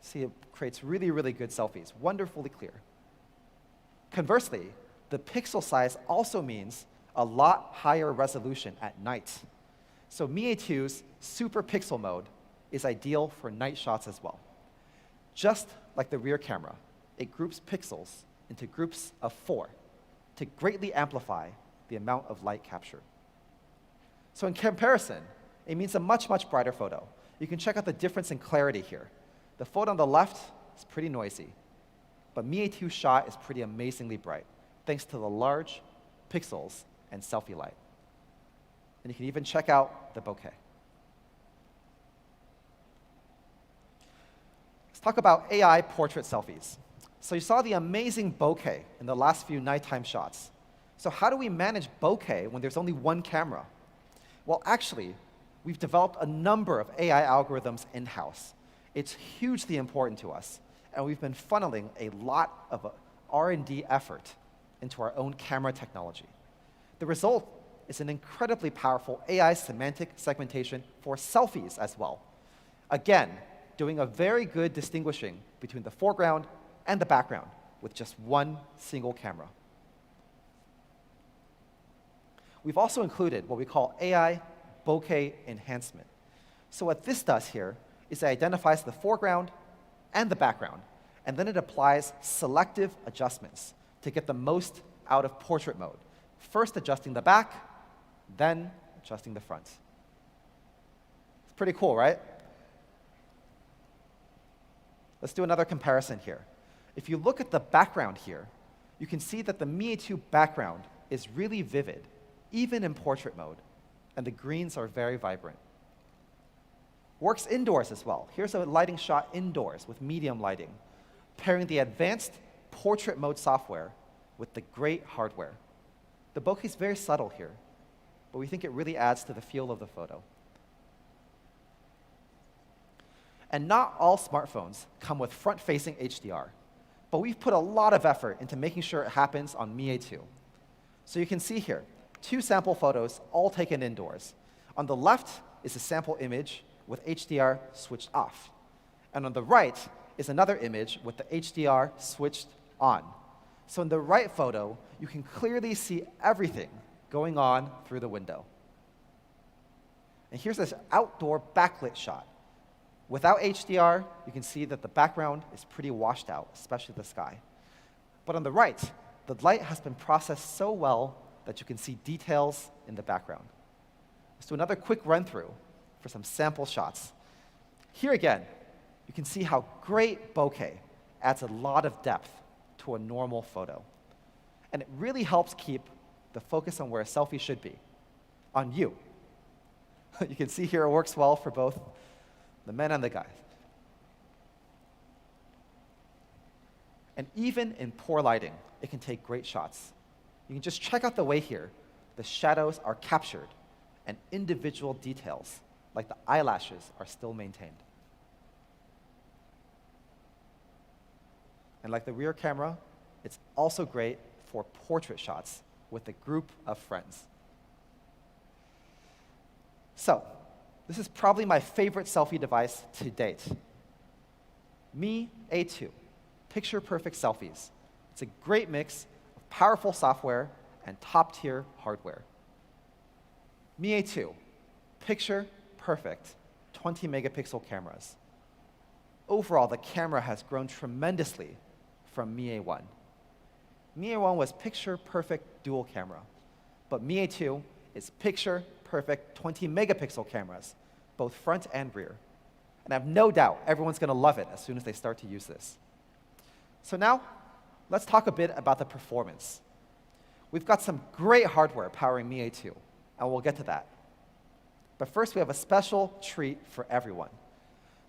See, it creates really, really good selfies, wonderfully clear. Conversely, the pixel size also means a lot higher resolution at night. So Mi A2's super pixel mode is ideal for night shots as well. Just like the rear camera, it groups pixels into groups of 4 to greatly amplify the amount of light captured. So in comparison, it means a much, much brighter photo. You can check out the difference in clarity here. The photo on the left is pretty noisy, but Mi A2 shot is pretty amazingly bright, thanks to the large pixels and selfie light. And you can even check out the bokeh. Let's talk about AI portrait selfies. So you saw the amazing bokeh in the last few nighttime shots. So how do we manage bokeh when there's only one camera? Well, actually, we've developed a number of AI algorithms in-house. It's hugely important to us, and we've been funneling a lot of R&D effort into our own camera technology. The result is an incredibly powerful AI semantic segmentation for selfies as well. Again, doing a very good distinguishing between the foreground and the background with just one single camera. We've also included what we call AI bokeh enhancement. So what this does here is it identifies the foreground and the background, and then it applies selective adjustments to get the most out of portrait mode. First adjusting the back, then adjusting the front. It's pretty cool, right? Let's do another comparison here. If you look at the background here, you can see that the Mi A2 background is really vivid, even in portrait mode, and the greens are very vibrant. Works indoors as well. Here's a lighting shot indoors with medium lighting, pairing the advanced portrait mode software with the great hardware. The bokeh is very subtle here, but we think it really adds to the feel of the photo. And not all smartphones come with front-facing HDR, but we've put a lot of effort into making sure it happens on Mi A2. So you can see here, 2 sample photos, all taken indoors. On the left is a sample image with HDR switched off. And on the right is another image with the HDR switched on. So in the right photo, you can clearly see everything going on through the window. And here's this outdoor backlit shot. Without HDR, you can see that the background is pretty washed out, especially the sky. But on the right, the light has been processed so well that you can see details in the background. Let's do another quick run-through for some sample shots. Here again, you can see how great bokeh adds a lot of depth to a normal photo. And it really helps keep the focus on where a selfie should be, on you. You can see here it works well for both the men and the guys. And even in poor lighting, it can take great shots. You can just check out the way here the shadows are captured and individual details like the eyelashes are still maintained. And like the rear camera, it's also great for portrait shots with a group of friends. So, this is probably my favorite selfie device to date. Mi A2, picture-perfect selfies. It's a great mix of powerful software and top-tier hardware. Mi A2, picture-perfect 20-megapixel cameras. Overall, the camera has grown tremendously from Mi A1. Mi A1 was picture-perfect dual camera, but Mi A2 is picture-perfect 20-megapixel cameras, both front and rear. And I have no doubt everyone's going to love it as soon as they start to use this. So now, let's talk a bit about the performance. We've got some great hardware powering Mi A2, and we'll get to that. But first, we have a special treat for everyone.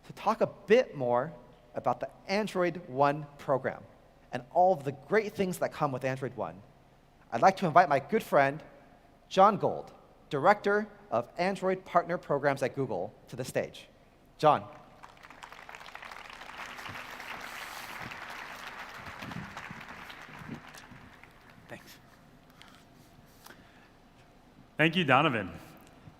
To talk a bit more about the Android One program and all of the great things that come with Android One, I'd like to invite my good friend, John Gold, Director of Android Partner Programs at Google, to the stage. John. Thanks. Thank you, Donovan.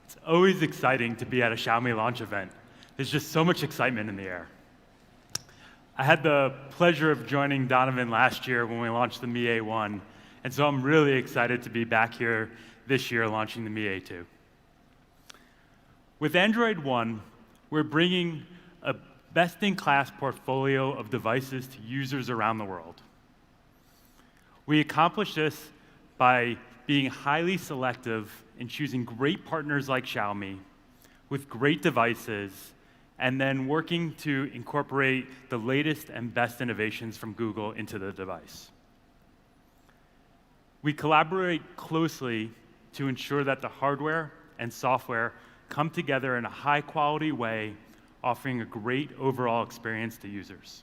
It's always exciting to be at a Xiaomi launch event. There's just so much excitement in the air. I had the pleasure of joining Donovan last year when we launched the Mi A1, and so I'm really excited to be back here this year launching the Mi A2. With Android One, we're bringing a best-in-class portfolio of devices to users around the world. We accomplish this by being highly selective in choosing great partners like Xiaomi with great devices, and then working to incorporate the latest and best innovations from Google into the device. We collaborate closely to ensure that the hardware and software come together in a high-quality way, offering a great overall experience to users.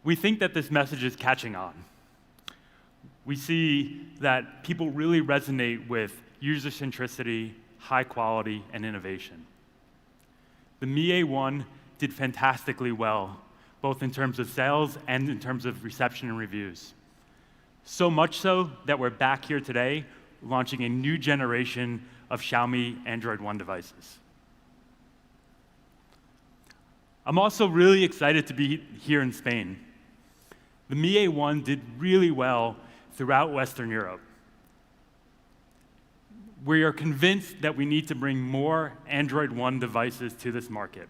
We think that this message is catching on. We see that people really resonate with user centricity, high quality, and innovation. The Mi A1 did fantastically well, both in terms of sales and in terms of reception and reviews. So much so that we're back here today launching a new generation of Xiaomi Android One devices. I'm also really excited to be here in Spain. The Mi A1 did really well throughout Western Europe. We are convinced that we need to bring more Android One devices to this market.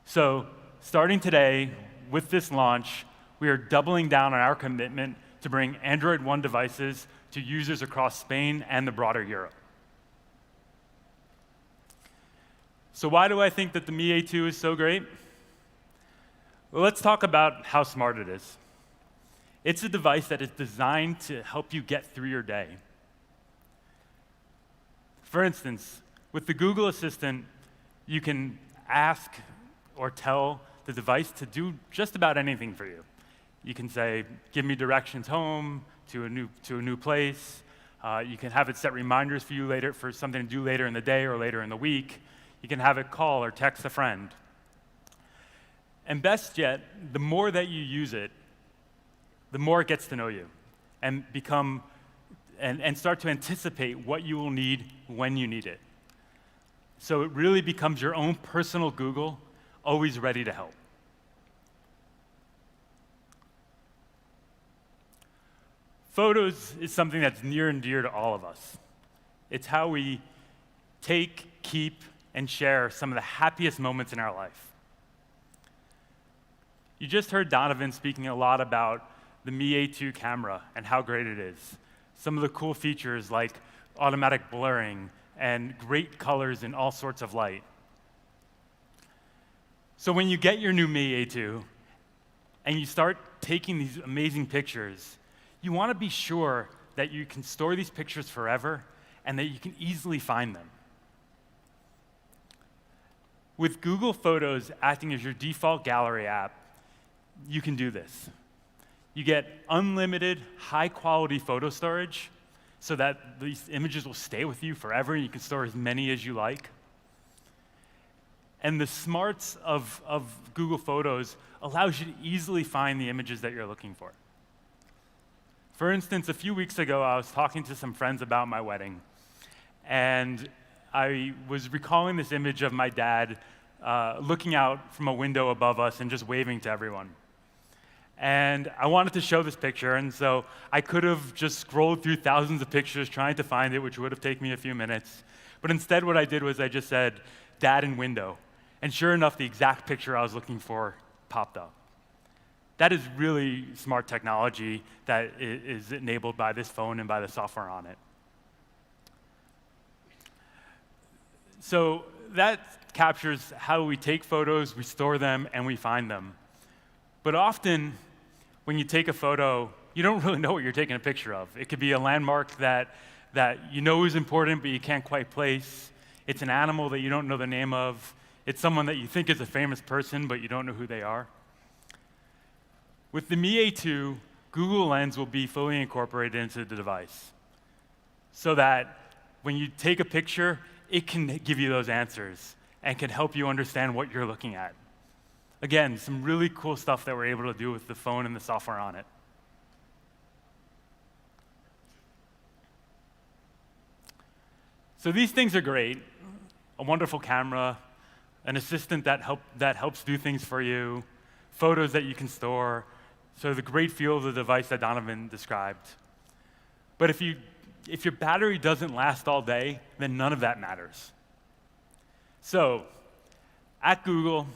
So, starting today, with this launch, we are doubling down on our commitment to bring Android One devices to users across Spain and the broader Europe. So why do I think that the Mi A2 is so great? Well, let's talk about how smart it is. It's a device that is designed to help you get through your day. For instance, with the Google Assistant, you can ask or tell the device to do just about anything for you. You can say, give me directions home to a new place. You can have it set reminders for you later for something to do later in the day or later in the week. You can have it call or text a friend. And best yet, the more that you use it, the more it gets to know you and start to anticipate what you will need when you need it. So it really becomes your own personal Google, always ready to help. Photos is something that's near and dear to all of us. It's how we take, keep, and share some of the happiest moments in our life. You just heard Donovan speaking a lot about the Mi A2 camera and how great it is. Some of the cool features like automatic blurring and great colors in all sorts of light. So when you get your new Mi A2 and you start taking these amazing pictures, you want to be sure that you can store these pictures forever and that you can easily find them. With Google Photos acting as your default gallery app, you can do this. You get unlimited, high-quality photo storage, so that these images will stay with you forever and you can store as many as you like. And the smarts of Google Photos allows you to easily find the images that you're looking for. For instance, a few weeks ago, I was talking to some friends about my wedding, and I was recalling this image of my dad looking out from a window above us and just waving to everyone. And I wanted to show this picture, and so I could have just scrolled through thousands of pictures trying to find it, which would have taken me a few minutes. But instead, what I did was I just said, "Dad in window." And sure enough, the exact picture I was looking for popped up. That is really smart technology that is enabled by this phone and by the software on it. So that captures how we take photos, we store them, and we find them. But often, when you take a photo, you don't really know what you're taking a picture of. It could be a landmark that you know is important, but you can't quite place. It's an animal that you don't know the name of. It's someone that you think is a famous person, but you don't know who they are. With the Mi A2, Google Lens will be fully incorporated into the device so that when you take a picture, it can give you those answers and can help you understand what you're looking at. Again, some really cool stuff that we're able to do with the phone and the software on it. So these things are great. A wonderful camera, an assistant that helps do things for you, photos that you can store, so the great feel of the device that Donovan described. But if your battery doesn't last all day, then none of that matters. So at Google,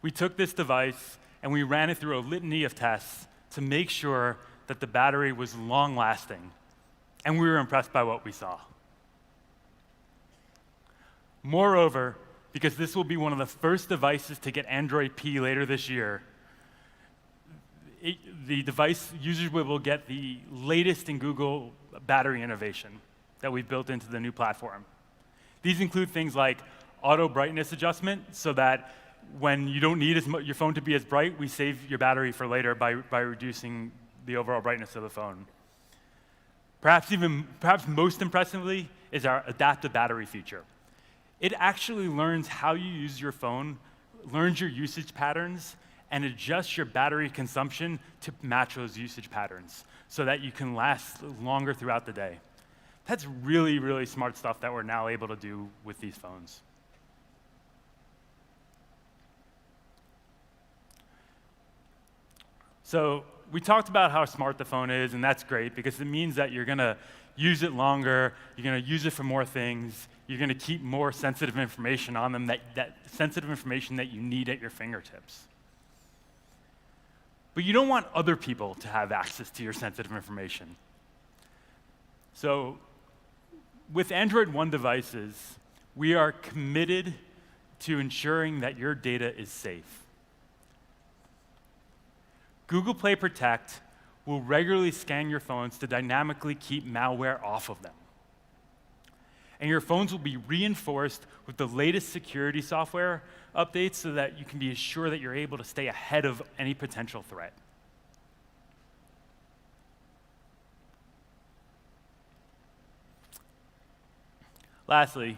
we took this device and we ran it through a litany of tests to make sure that the battery was long-lasting, and we were impressed by what we saw. Moreover, because this will be one of the first devices to get Android P later this year, the device users will get the latest in Google battery innovation that we've built into the new platform. These include things like auto brightness adjustment, so that when you don't need your phone to be as bright, we save your battery for later by reducing the overall brightness of the phone. Perhaps most impressively is our adaptive battery feature. It actually learns how you use your phone, learns your usage patterns, and adjusts your battery consumption to match those usage patterns so that you can last longer throughout the day. That's really, really smart stuff that we're now able to do with these phones. So we talked about how smart the phone is, and that's great because it means that you're going to use it longer, you're going to use it for more things, you're going to keep more sensitive information on them, that sensitive information that you need at your fingertips. But you don't want other people to have access to your sensitive information. So with Android One devices, we are committed to ensuring that your data is safe. Google Play Protect will regularly scan your phones to dynamically keep malware off of them. And your phones will be reinforced with the latest security software updates so that you can be assured that you're able to stay ahead of any potential threat. Lastly,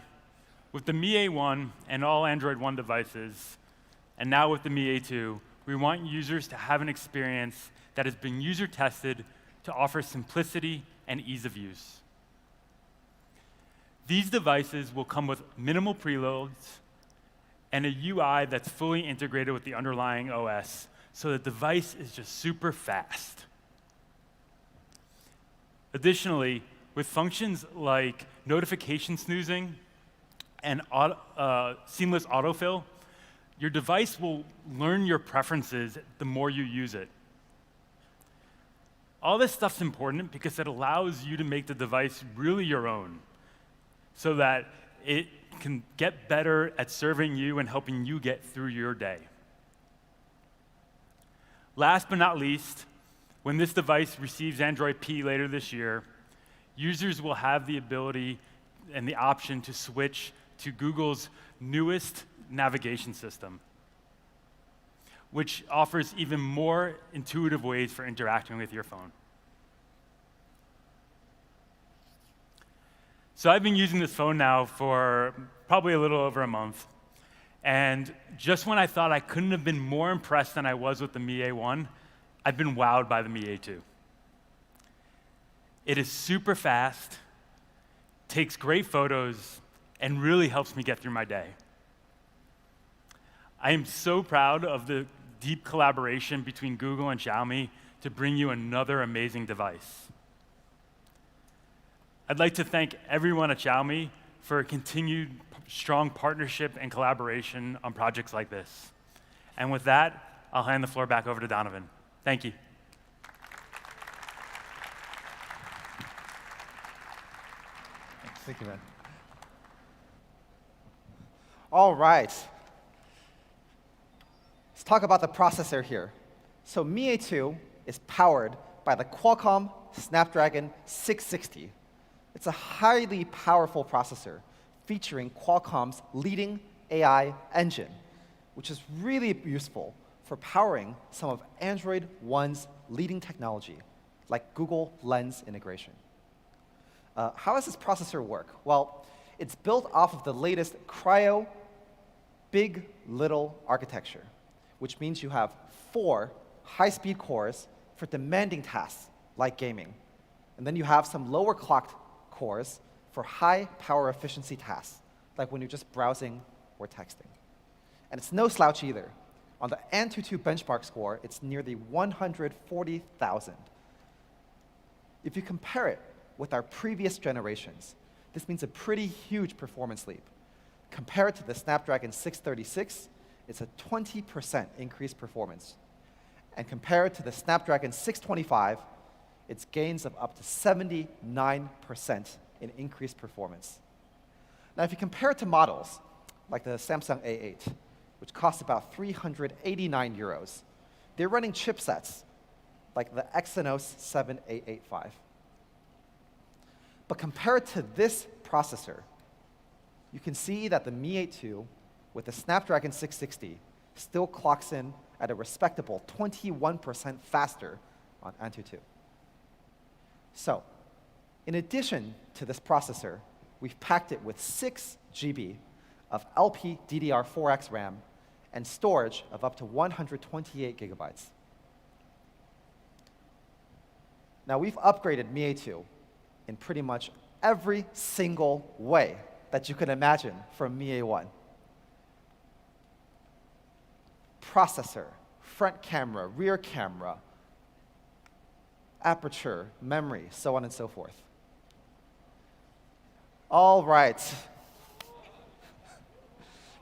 with the Mi A1 and all Android One devices, and now with the Mi A2, we want users to have an experience that has been user tested to offer simplicity and ease of use. These devices will come with minimal preloads and a UI that's fully integrated with the underlying OS, so the device is just super fast. Additionally, with functions like notification snoozing and seamless autofill, your device will learn your preferences the more you use it. All this stuff's important because it allows you to make the device really your own, so that it can get better at serving you and helping you get through your day. Last but not least, when this device receives Android P later this year, users will have the ability and the option to switch to Google's newest navigation system, which offers even more intuitive ways for interacting with your phone. So I've been using this phone now for probably a little over a month. And just when I thought I couldn't have been more impressed than I was with the Mi A1, I've been wowed by the Mi A2. It is super fast, takes great photos, and really helps me get through my day. I am so proud of the deep collaboration between Google and Xiaomi to bring you another amazing device. I'd like to thank everyone at Xiaomi for a continued strong partnership and collaboration on projects like this. And with that, I'll hand the floor back over to Donovan. Thank you. Thank you, man. All right. Let's talk about the processor here. So Mi A2 is powered by the Qualcomm Snapdragon 660. It's a highly powerful processor featuring Qualcomm's leading AI engine, which is really useful for powering some of Android One's leading technology, like Google Lens integration. How does this processor work? Well, it's built off of the latest Cryo Big Little architecture, which means you have 4 high-speed cores for demanding tasks like gaming. And then you have some lower clocked cores for high power efficiency tasks, like when you're just browsing or texting. And it's no slouch either. On the Antutu benchmark score, it's nearly 140,000. If you compare it with our previous generations, this means a pretty huge performance leap. Compared to the Snapdragon 636, it's a 20% increased performance. And compared to the Snapdragon 625, it's gains of up to 79% in increased performance. Now, if you compare it to models like the Samsung A8, which costs about 389 euros, they're running chipsets like the Exynos 7885. But compared to this processor, you can see that the Mi A2 with the Snapdragon 660 still clocks in at a respectable 21% faster on Antutu. So, in addition to this processor, we've packed it with 6 GB of LPDDR4X RAM and storage of up to 128 gigabytes. Now, we've upgraded Mi A2 in pretty much every single way that you can imagine from Mi A1. Processor, front camera, rear camera, aperture, memory, so on and so forth. All right.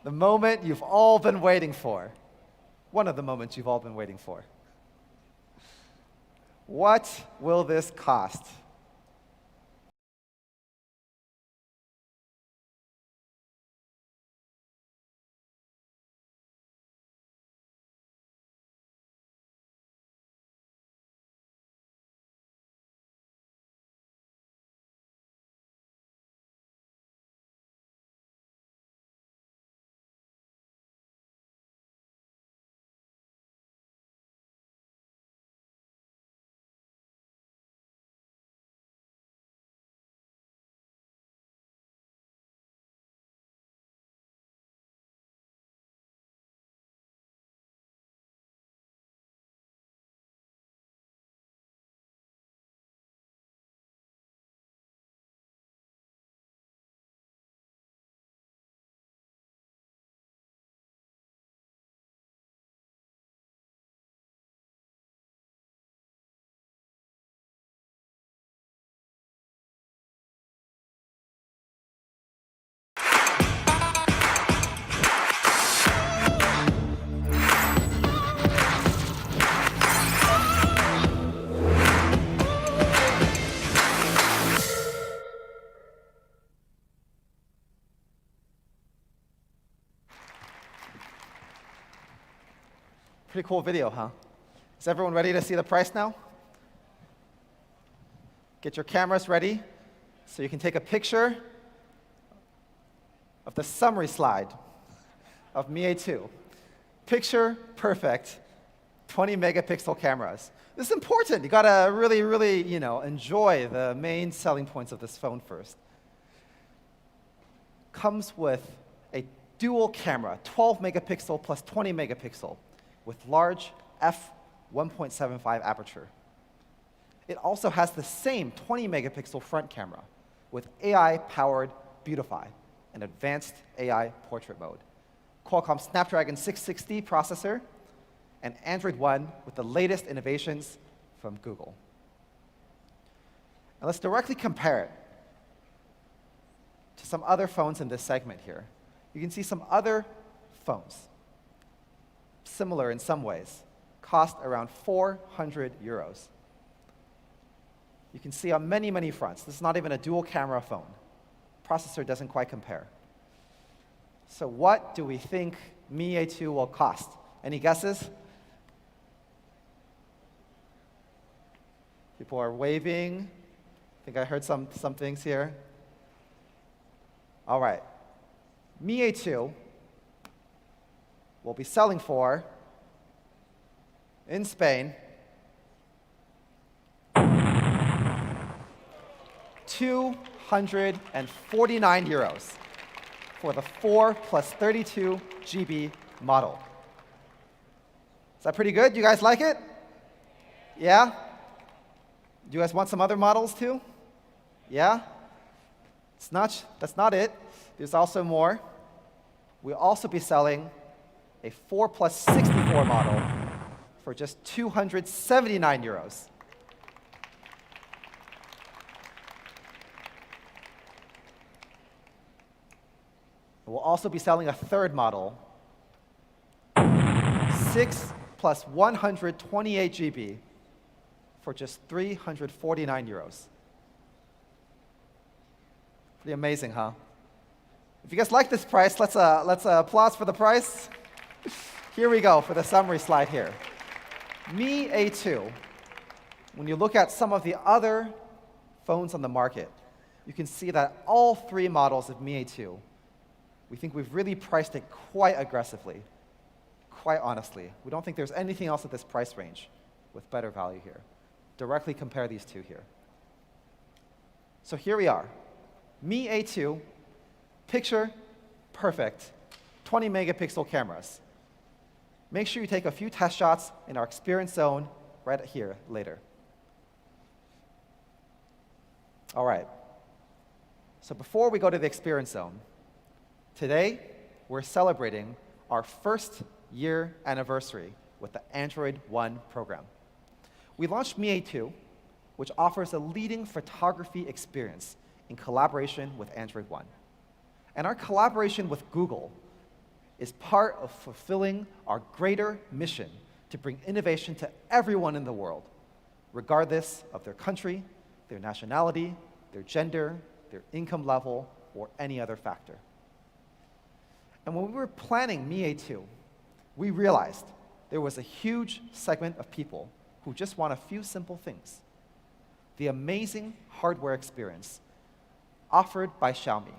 The moment you've all been waiting for. One of the moments you've all been waiting for. What will this cost? Pretty cool video, huh? Is everyone ready to see the price now? Get your cameras ready so you can take a picture of the summary slide of Mi A2. Picture perfect, 20 megapixel cameras. This is important. You gotta really, enjoy the main selling points of this phone first. comes with a dual camera, 12 megapixel plus 20 megapixel, with large f1.75 aperture. It also has the same 20 megapixel front camera with AI-powered Beautify, an advanced AI portrait mode, Qualcomm Snapdragon 660 processor, and Android One with the latest innovations from Google. And let's directly compare it to some other phones in this segment here. You can see some other phones, similar in some ways, cost around 400 euros. You can see on many, many fronts, this is not even a dual camera phone. Processor doesn't quite compare. So what do we think Mi A2 will cost? Any guesses? People are waving. I think I heard some things here. All right. Mi A2 will be selling for, in Spain, 249 euros for the 4 plus 32 GB model. Is that pretty good? You guys like it? Yeah? Do you guys want some other models too? Yeah? That's not it. There's also more. We'll also be selling a 4 plus 64 model for just 279 euros. We'll also be selling a third model, 6 plus 128 GB, for just 349 euros. Pretty amazing, huh? If you guys like this price, let's applause for the price. Here we go for the summary slide here. Mi A2, when you look at some of the other phones on the market, you can see that all three models of Mi A2, we think we've really priced it quite aggressively, quite honestly. We don't think there's anything else at this price range with better value here. Directly compare these two here. So here we are. Mi A2, picture perfect, 20 megapixel cameras. Make sure you take a few test shots in our experience zone right here later. All right. So before we go to the experience zone, today we're celebrating our first year anniversary with the Android One program. We launched Mi A2, which offers a leading photography experience in collaboration with Android One. And our collaboration with Google is part of fulfilling our greater mission to bring innovation to everyone in the world, regardless of their country, their nationality, their gender, their income level, or any other factor. And when we were planning Mi A2, we realized there was a huge segment of people who just want a few simple things. The amazing hardware experience offered by Xiaomi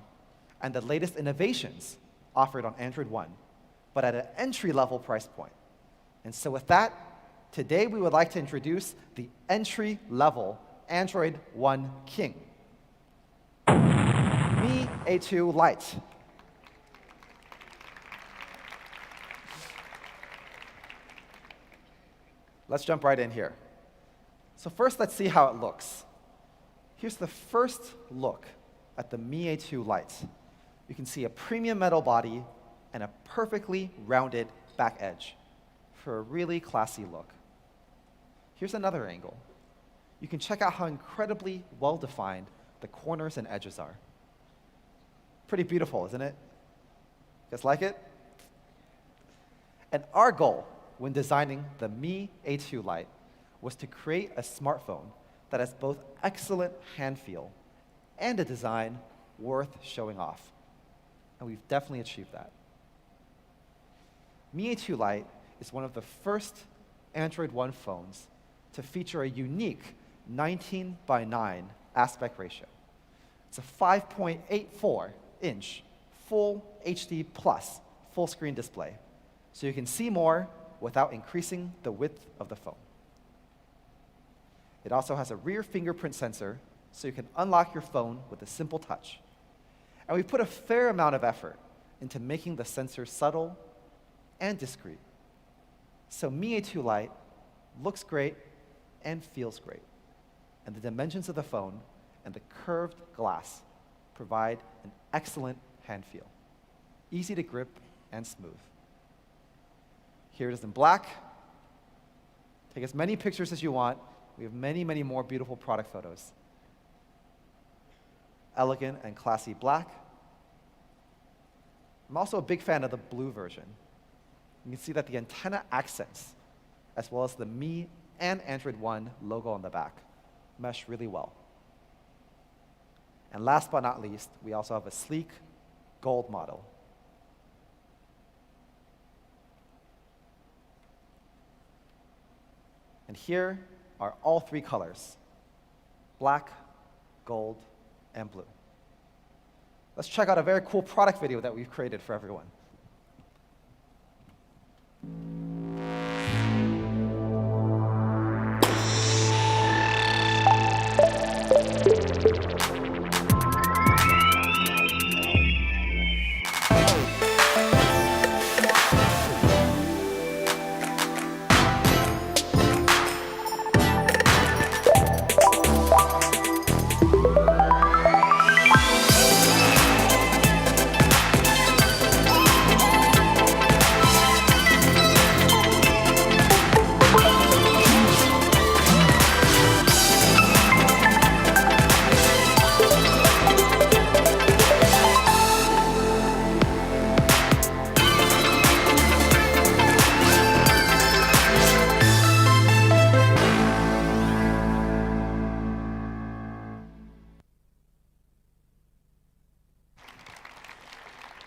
and the latest innovations offered on Android One, but at an entry-level price point. And so with that, today we would like to introduce the entry-level Android One King, Mi A2 Lite. Let's jump right in here. So first, let's see how it looks. Here's the first look at the Mi A2 Lite. You can see a premium metal body and a perfectly rounded back edge for a really classy look. Here's another angle. You can check out how incredibly well-defined the corners and edges are. Pretty beautiful, isn't it? You guys like it? And our goal when designing the Mi A2 Lite was to create a smartphone that has both excellent hand feel and a design worth showing off. And we've definitely achieved that. Mi A2 Lite is one of the first Android One phones to feature a unique 19:9 aspect ratio. It's a 5.84-inch full HD plus full screen display, so you can see more without increasing the width of the phone. It also has a rear fingerprint sensor, so you can unlock your phone with a simple touch. And we've put a fair amount of effort into making the sensor subtle and discreet. So Mi A2 Lite looks great and feels great. And the dimensions of the phone and the curved glass provide an excellent hand feel. Easy to grip and smooth. Here it is in black. Take as many pictures as you want. We have many, many more beautiful product photos. Elegant and classy black. I'm also a big fan of the blue version. You can see that the antenna accents, as well as the Mi and Android One logo on the back, mesh really well. And last but not least, we also have a sleek gold model. And here are all three colors: black, gold, and blue. Let's check out a very cool product video that we've created for everyone.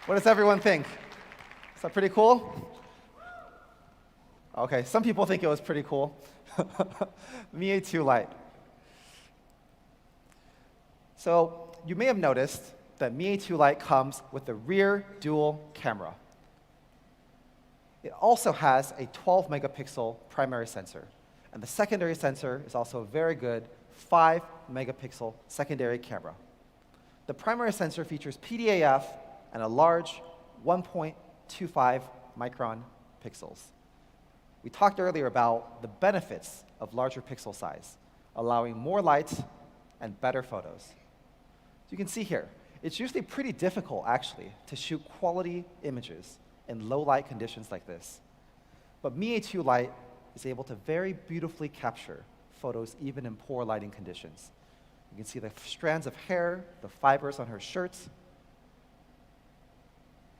What does everyone think? Is that pretty cool? Okay, some people think it was pretty cool. Mi A2 Lite. So you may have noticed that Mi A2 Lite comes with a rear dual camera. It also has a 12 megapixel primary sensor. And the secondary sensor is also a very good 5 megapixel secondary camera. The primary sensor features PDAF and a large 1.25 micron pixels. We talked earlier about the benefits of larger pixel size, allowing more light and better photos. So you can see here, it's usually pretty difficult, actually, to shoot quality images in low light conditions like this. But Mi A2 Lite is able to very beautifully capture photos even in poor lighting conditions. You can see the strands of hair, the fibers on her shirt.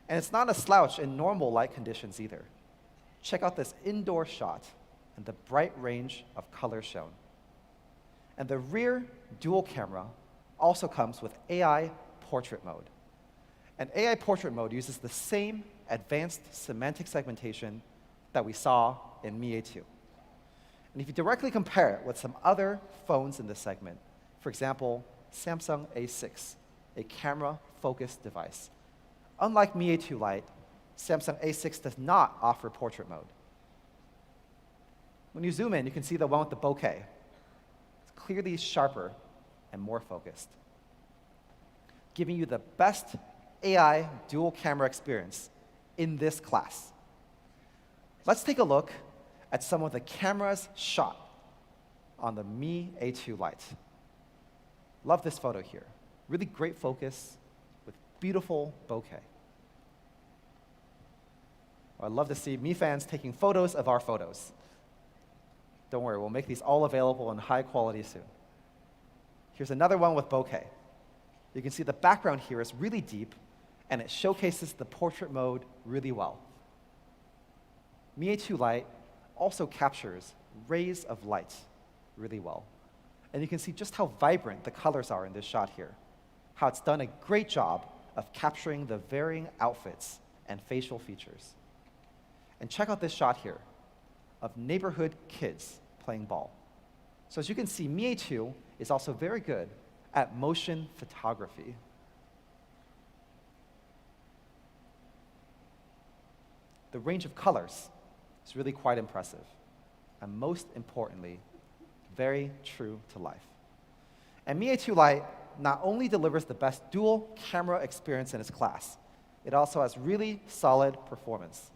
And it's not a slouch in normal light conditions either. Check out this indoor shot and the bright range of colors shown. And the rear dual camera also comes with AI portrait mode. And AI portrait mode uses the same advanced semantic segmentation that we saw in Mi A2. And if you directly compare it with some other phones in this segment, for example, Samsung A6, a camera-focused device, unlike Mi A2 Lite, Samsung A6 does not offer portrait mode. When you zoom in, you can see the one with the bokeh. It's clearly sharper and more focused, giving you the best AI dual camera experience in this class. Let's take a look at some of the cameras shot on the Mi A2 Lite. Love this photo here. Really great focus with beautiful bokeh. I'd love to see Mi fans taking photos of our photos. Don't worry, we'll make these all available in high quality soon. Here's another one with bokeh. You can see the background here is really deep, and it showcases the portrait mode really well. Mi A2 Lite also captures rays of light really well. And you can see just how vibrant the colors are in this shot here, how it's done a great job of capturing the varying outfits and facial features. And check out this shot here of neighborhood kids playing ball. So as you can see, Mi A2 is also very good at motion photography. The range of colors is really quite impressive, and most importantly, very true to life. And Mi A2 Lite not only delivers the best dual camera experience in its class, it also has really solid performance.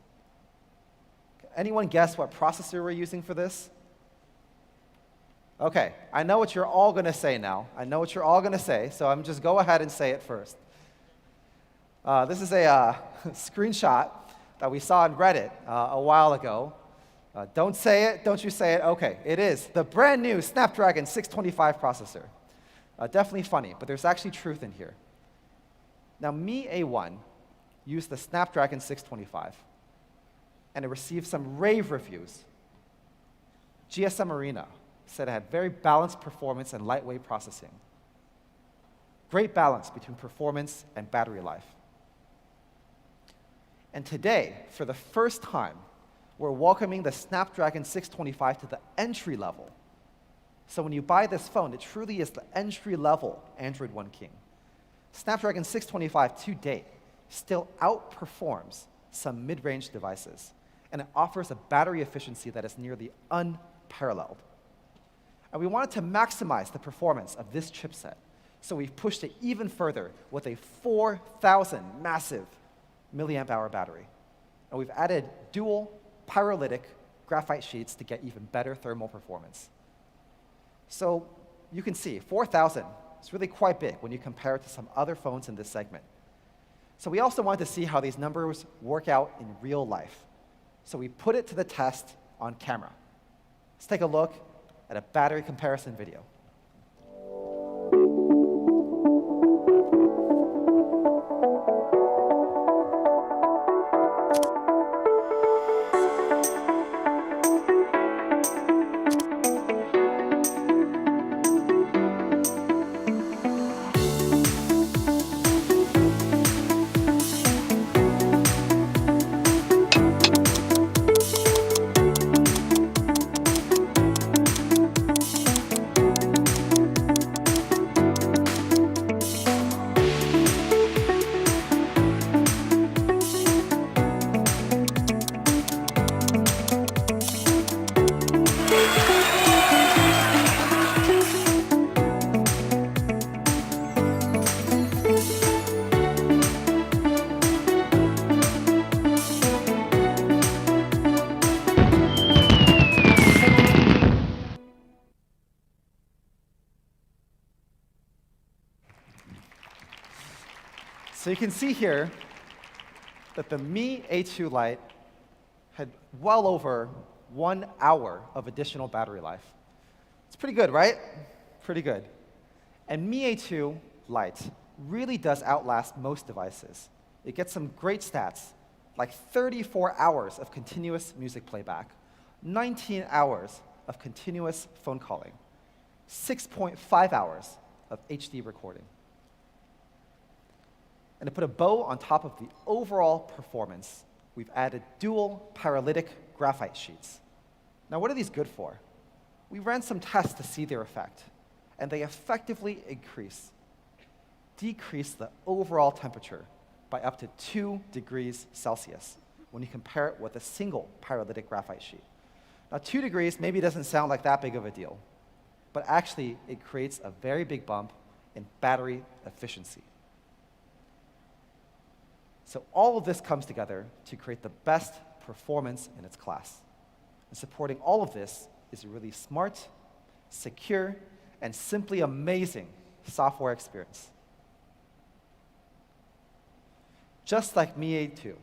Anyone guess what processor we're using for this? Okay, I know what you're all going to say now. I know what you're all going to say, so I'm just go ahead and say it first. This is a screenshot that we saw on Reddit a while ago. Don't say it, don't you say it. Okay, it is the brand new Snapdragon 625 processor. Definitely funny, but there's actually truth in here. Now, Mi A1 used the Snapdragon 625, and it received some rave reviews. GSM Arena said it had very balanced performance and lightweight processing. Great balance between performance and battery life. And today, for the first time, we're welcoming the Snapdragon 625 to the entry level. So when you buy this phone, it truly is the entry-level Android One King. Snapdragon 625 to date still outperforms some mid-range devices, and it offers a battery efficiency that is nearly unparalleled. And we wanted to maximize the performance of this chipset, so we've pushed it even further with a 4,000 massive milliamp hour battery. And we've added dual pyrolytic graphite sheets to get even better thermal performance. So you can see 4,000 is really quite big when you compare it to some other phones in this segment. So we also wanted to see how these numbers work out in real life. So we put it to the test on camera. Let's take a look at a battery comparison video. So you can see here that the Mi A2 Lite had well over 1 hour of additional battery life. It's pretty good, right? Pretty good. And Mi A2 Lite really does outlast most devices. It gets some great stats, like 34 hours of continuous music playback, 19 hours of continuous phone calling, 6.5 hours of HD recording. And to put a bow on top of the overall performance, we've added dual pyrolytic graphite sheets. Now, what are these good for? We ran some tests to see their effect, and they effectively decrease the overall temperature by up to 2 degrees Celsius when you compare it with a single pyrolytic graphite sheet. Now, 2 degrees maybe doesn't sound like that big of a deal, but actually it creates a very big bump in battery efficiency. So all of this comes together to create the best performance in its class. And supporting all of this is a really smart, secure, and simply amazing software experience. Just like Mi A2,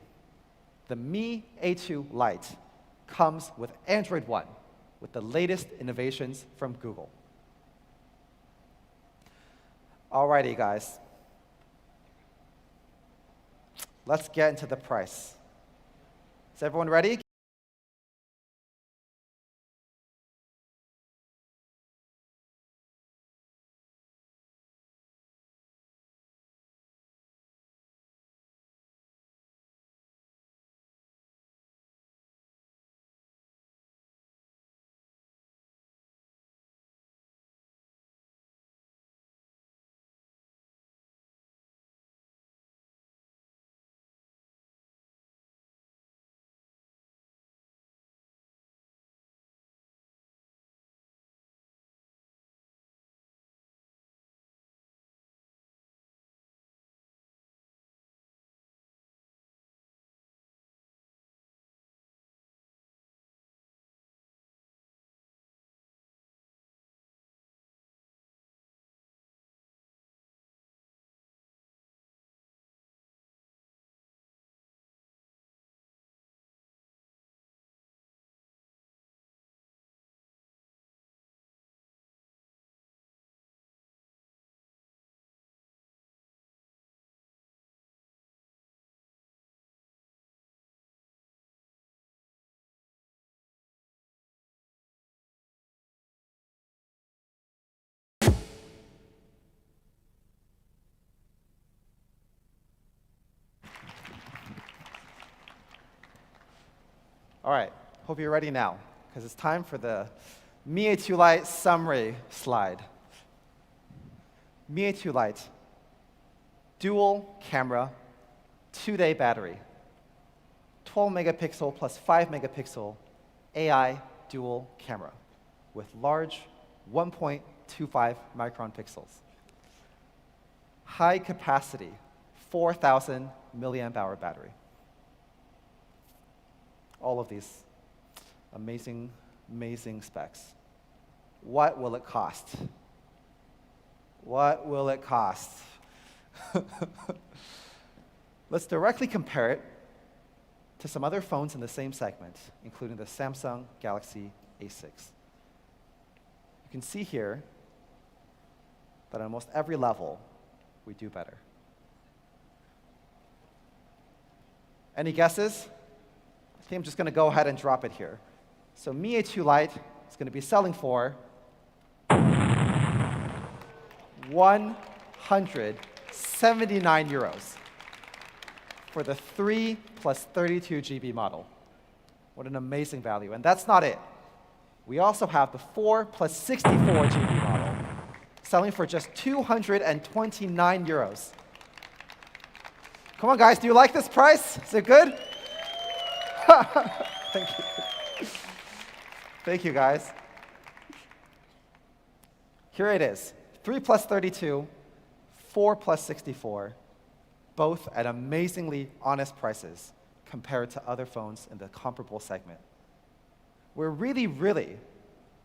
the Mi A2 Lite comes with Android One, with the latest innovations from Google. Alrighty, guys. Let's get into the price. Is everyone ready? All right, hope you're ready now, because it's time for the Mi A2 Lite summary slide. Mi A2 Lite, dual camera, 2-day battery, 12 megapixel plus 5 megapixel AI dual camera with large 1.25 micron pixels. High capacity, 4,000 milliamp hour battery. All of these amazing, amazing specs. What will it cost? What will it cost? Let's directly compare it to some other phones in the same segment, including the Samsung Galaxy A6. You can see here that on almost every level, we do better. Any guesses? I think I'm just going to go ahead and drop it here. So Mi A2 Lite is going to be selling for 179 euros for the 3 plus 32 GB model. What an amazing value. And that's not it. We also have the 4 plus 64 GB model, selling for just 229 euros. Come on, guys, do you like this price? Is it good? Thank you. Thank you, guys. Here it is, 3 plus 32, 4 plus 64, both at amazingly honest prices compared to other phones in the comparable segment. We're really, really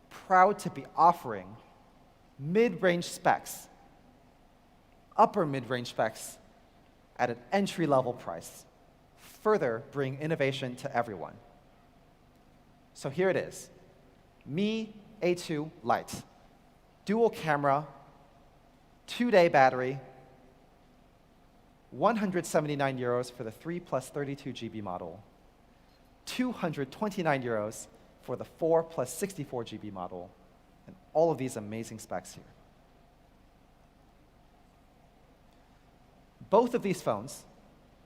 proud to be offering mid-range specs, upper mid-range specs at an entry-level price, further bring innovation to everyone. So here it is, Mi A2 Lite, dual camera, 2-day battery, 179 euros for the 3 plus 32 GB model, 229 euros for the 4 plus 64 GB model, and all of these amazing specs here. Both of these phones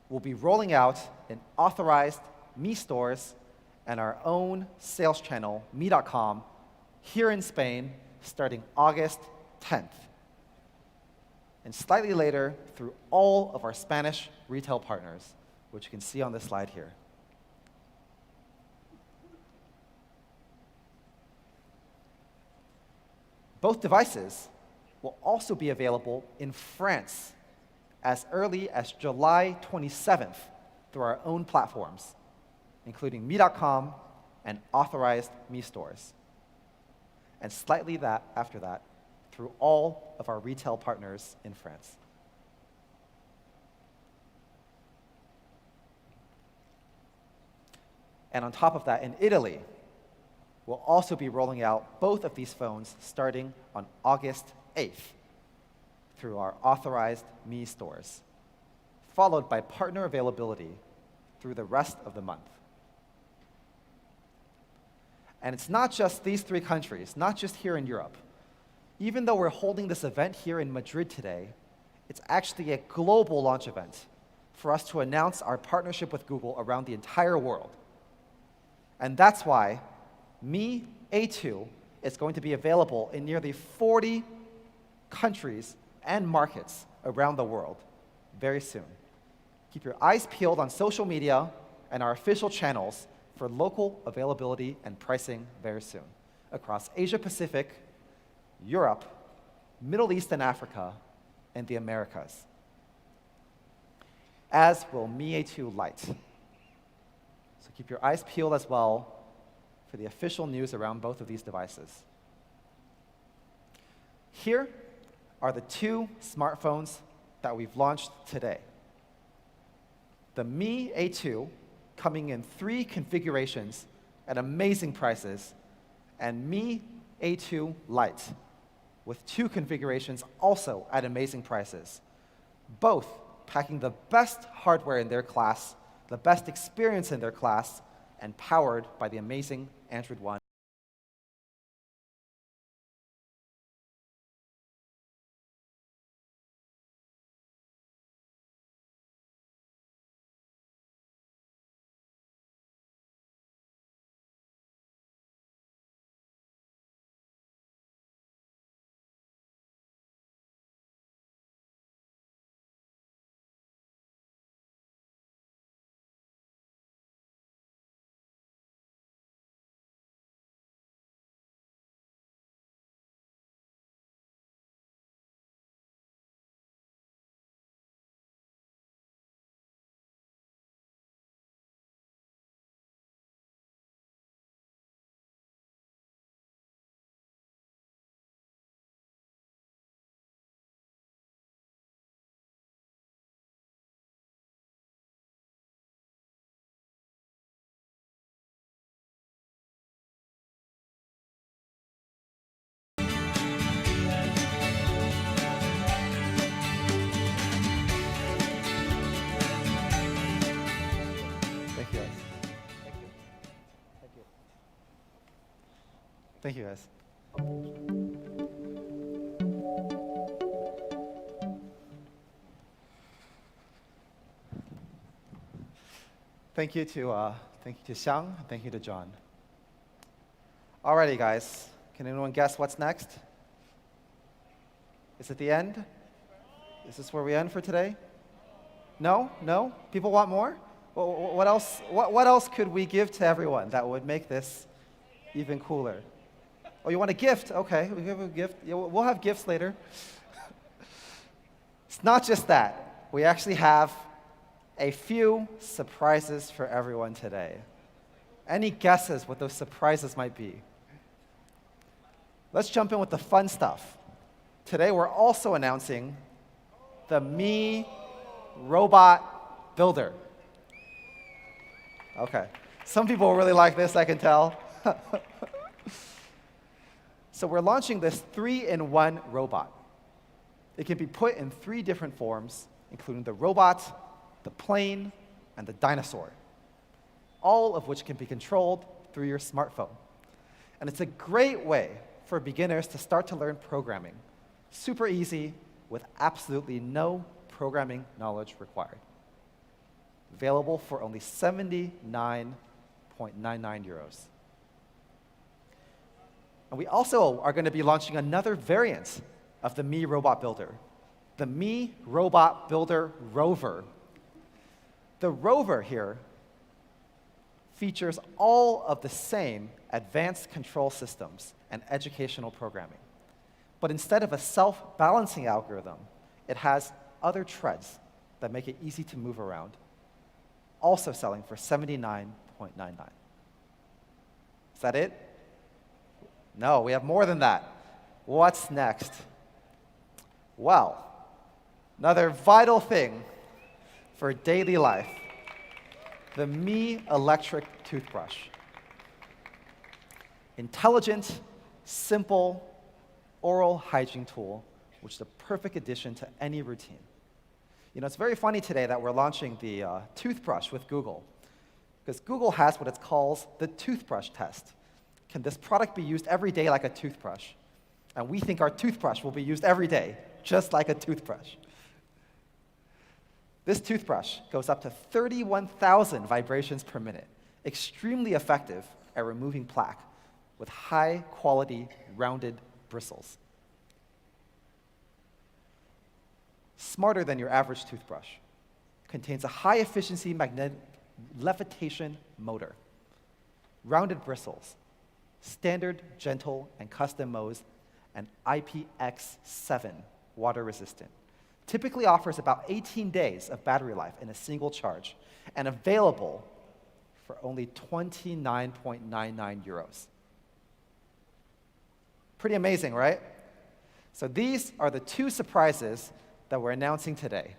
will be rolling out in authorized Mi stores and our own sales channel, mi.com, here in Spain, starting August 10th. And slightly later, through all of our Spanish retail partners, which you can see on this slide here. Both devices will also be available in France as early as July 27th through our own platforms, including mi.com and authorized Mi stores. And slightly after that, through all of our retail partners in France. And on top of that, in Italy, we'll also be rolling out both of these phones starting on August 8th through our authorized Mi stores, followed by partner availability through the rest of the month. And it's not just these 3 countries, not just here in Europe. Even though we're holding this event here in Madrid today, it's actually a global launch event for us to announce our partnership with Google around the entire world. And that's why Mi A2 is going to be available in nearly 40 countries and markets around the world very soon. Keep your eyes peeled on social media and our official channels for local availability and pricing very soon across Asia Pacific, Europe, Middle East and Africa, and the Americas, as will Mi A2 Lite. So keep your eyes peeled as well for the official news around both of these devices. Here are the 2 smartphones that we've launched today. The Mi A2, coming in 3 configurations at amazing prices, and Mi A2 Lite, with 2 configurations also at amazing prices, both packing the best hardware in their class, the best experience in their class, and powered by the amazing Android One. Thank you, guys. Thank you to Xiang. Thank you to John. Alrighty, guys. Can anyone guess what's next? Is it the end? Is this where we end for today? No? No? People want more? What else? What else could we give to everyone that would make this even cooler? Oh, you want a gift? Okay, we give a gift. Yeah, we'll have gifts later. It's not just that. We actually have a few surprises for everyone today. Any guesses what those surprises might be? Let's jump in with the fun stuff. Today we're also announcing the Mi Robot Builder. Okay, some people really like this, I can tell. So we're launching this 3-in-1 robot. It can be put in 3 different forms, including the robot, the plane, and the dinosaur, all of which can be controlled through your smartphone. And it's a great way for beginners to start to learn programming. Super easy, with absolutely no programming knowledge required. Available for only 79.99 euros. And we also are going to be launching another variant of the Mi Robot Builder, the Mi Robot Builder Rover. The Rover here features all of the same advanced control systems and educational programming. But instead of a self-balancing algorithm, it has other treads that make it easy to move around, also selling for 79.99. Is that it? No, we have more than that. What's next? Well, another vital thing for daily life, the Mi Electric Toothbrush. Intelligent, simple, oral hygiene tool, which is the perfect addition to any routine. You know, it's very funny today that we're launching the toothbrush with Google, because Google has what it calls the toothbrush test. Can this product be used every day like a toothbrush? And we think our toothbrush will be used every day, just like a toothbrush. This toothbrush goes up to 31,000 vibrations per minute, extremely effective at removing plaque with high-quality, rounded bristles. Smarter than your average toothbrush. Contains a high-efficiency magnetic levitation motor, rounded bristles, standard, gentle, and custom modes, and IPX7 water resistant. Typically offers about 18 days of battery life in a single charge, and available for only 29.99 euros. Pretty amazing, right? So these are the 2 surprises that we're announcing today.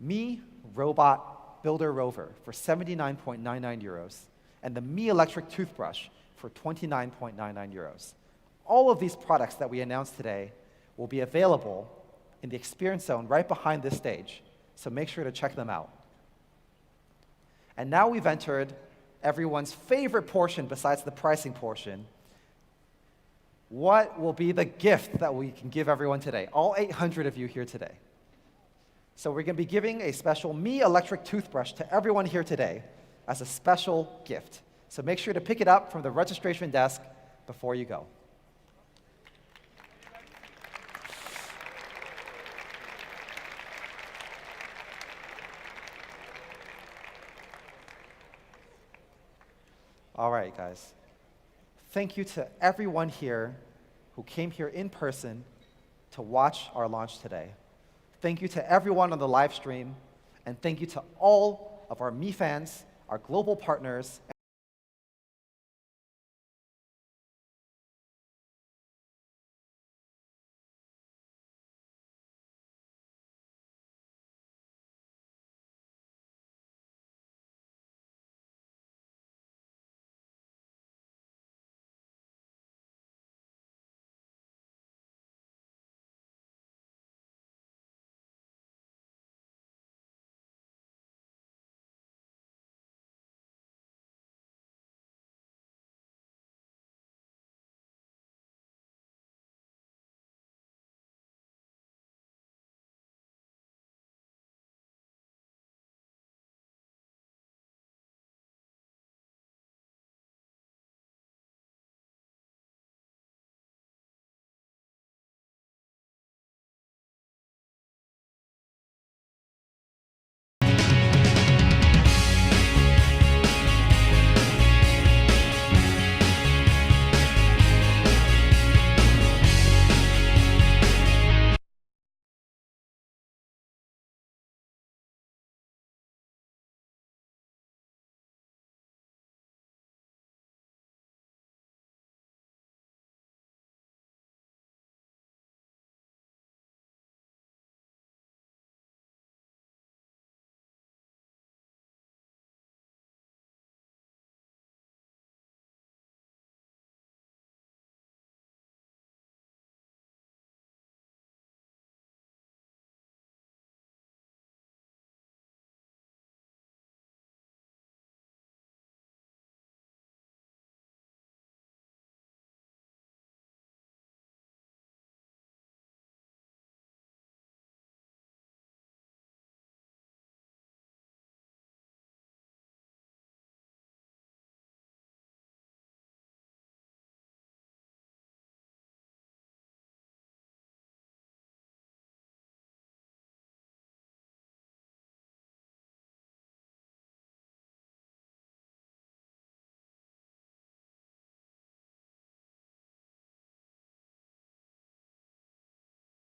Mi Robot Builder Rover for 79.99 euros, and the Mi Electric Toothbrush for 29.99 euros. All of these products that we announced today will be available in the Experience Zone right behind this stage, so make sure to check them out. And now we've entered everyone's favorite portion besides the pricing portion. What will be the gift that we can give everyone today? All 800 of you here today. So we're going to be giving a special Mi Electric Toothbrush to everyone here today as a special gift. So make sure to pick it up from the registration desk before you go. All right, guys. Thank you to everyone here who came here in person to watch our launch today. Thank you to everyone on the live stream, and thank you to all of our Mi fans, our global partners,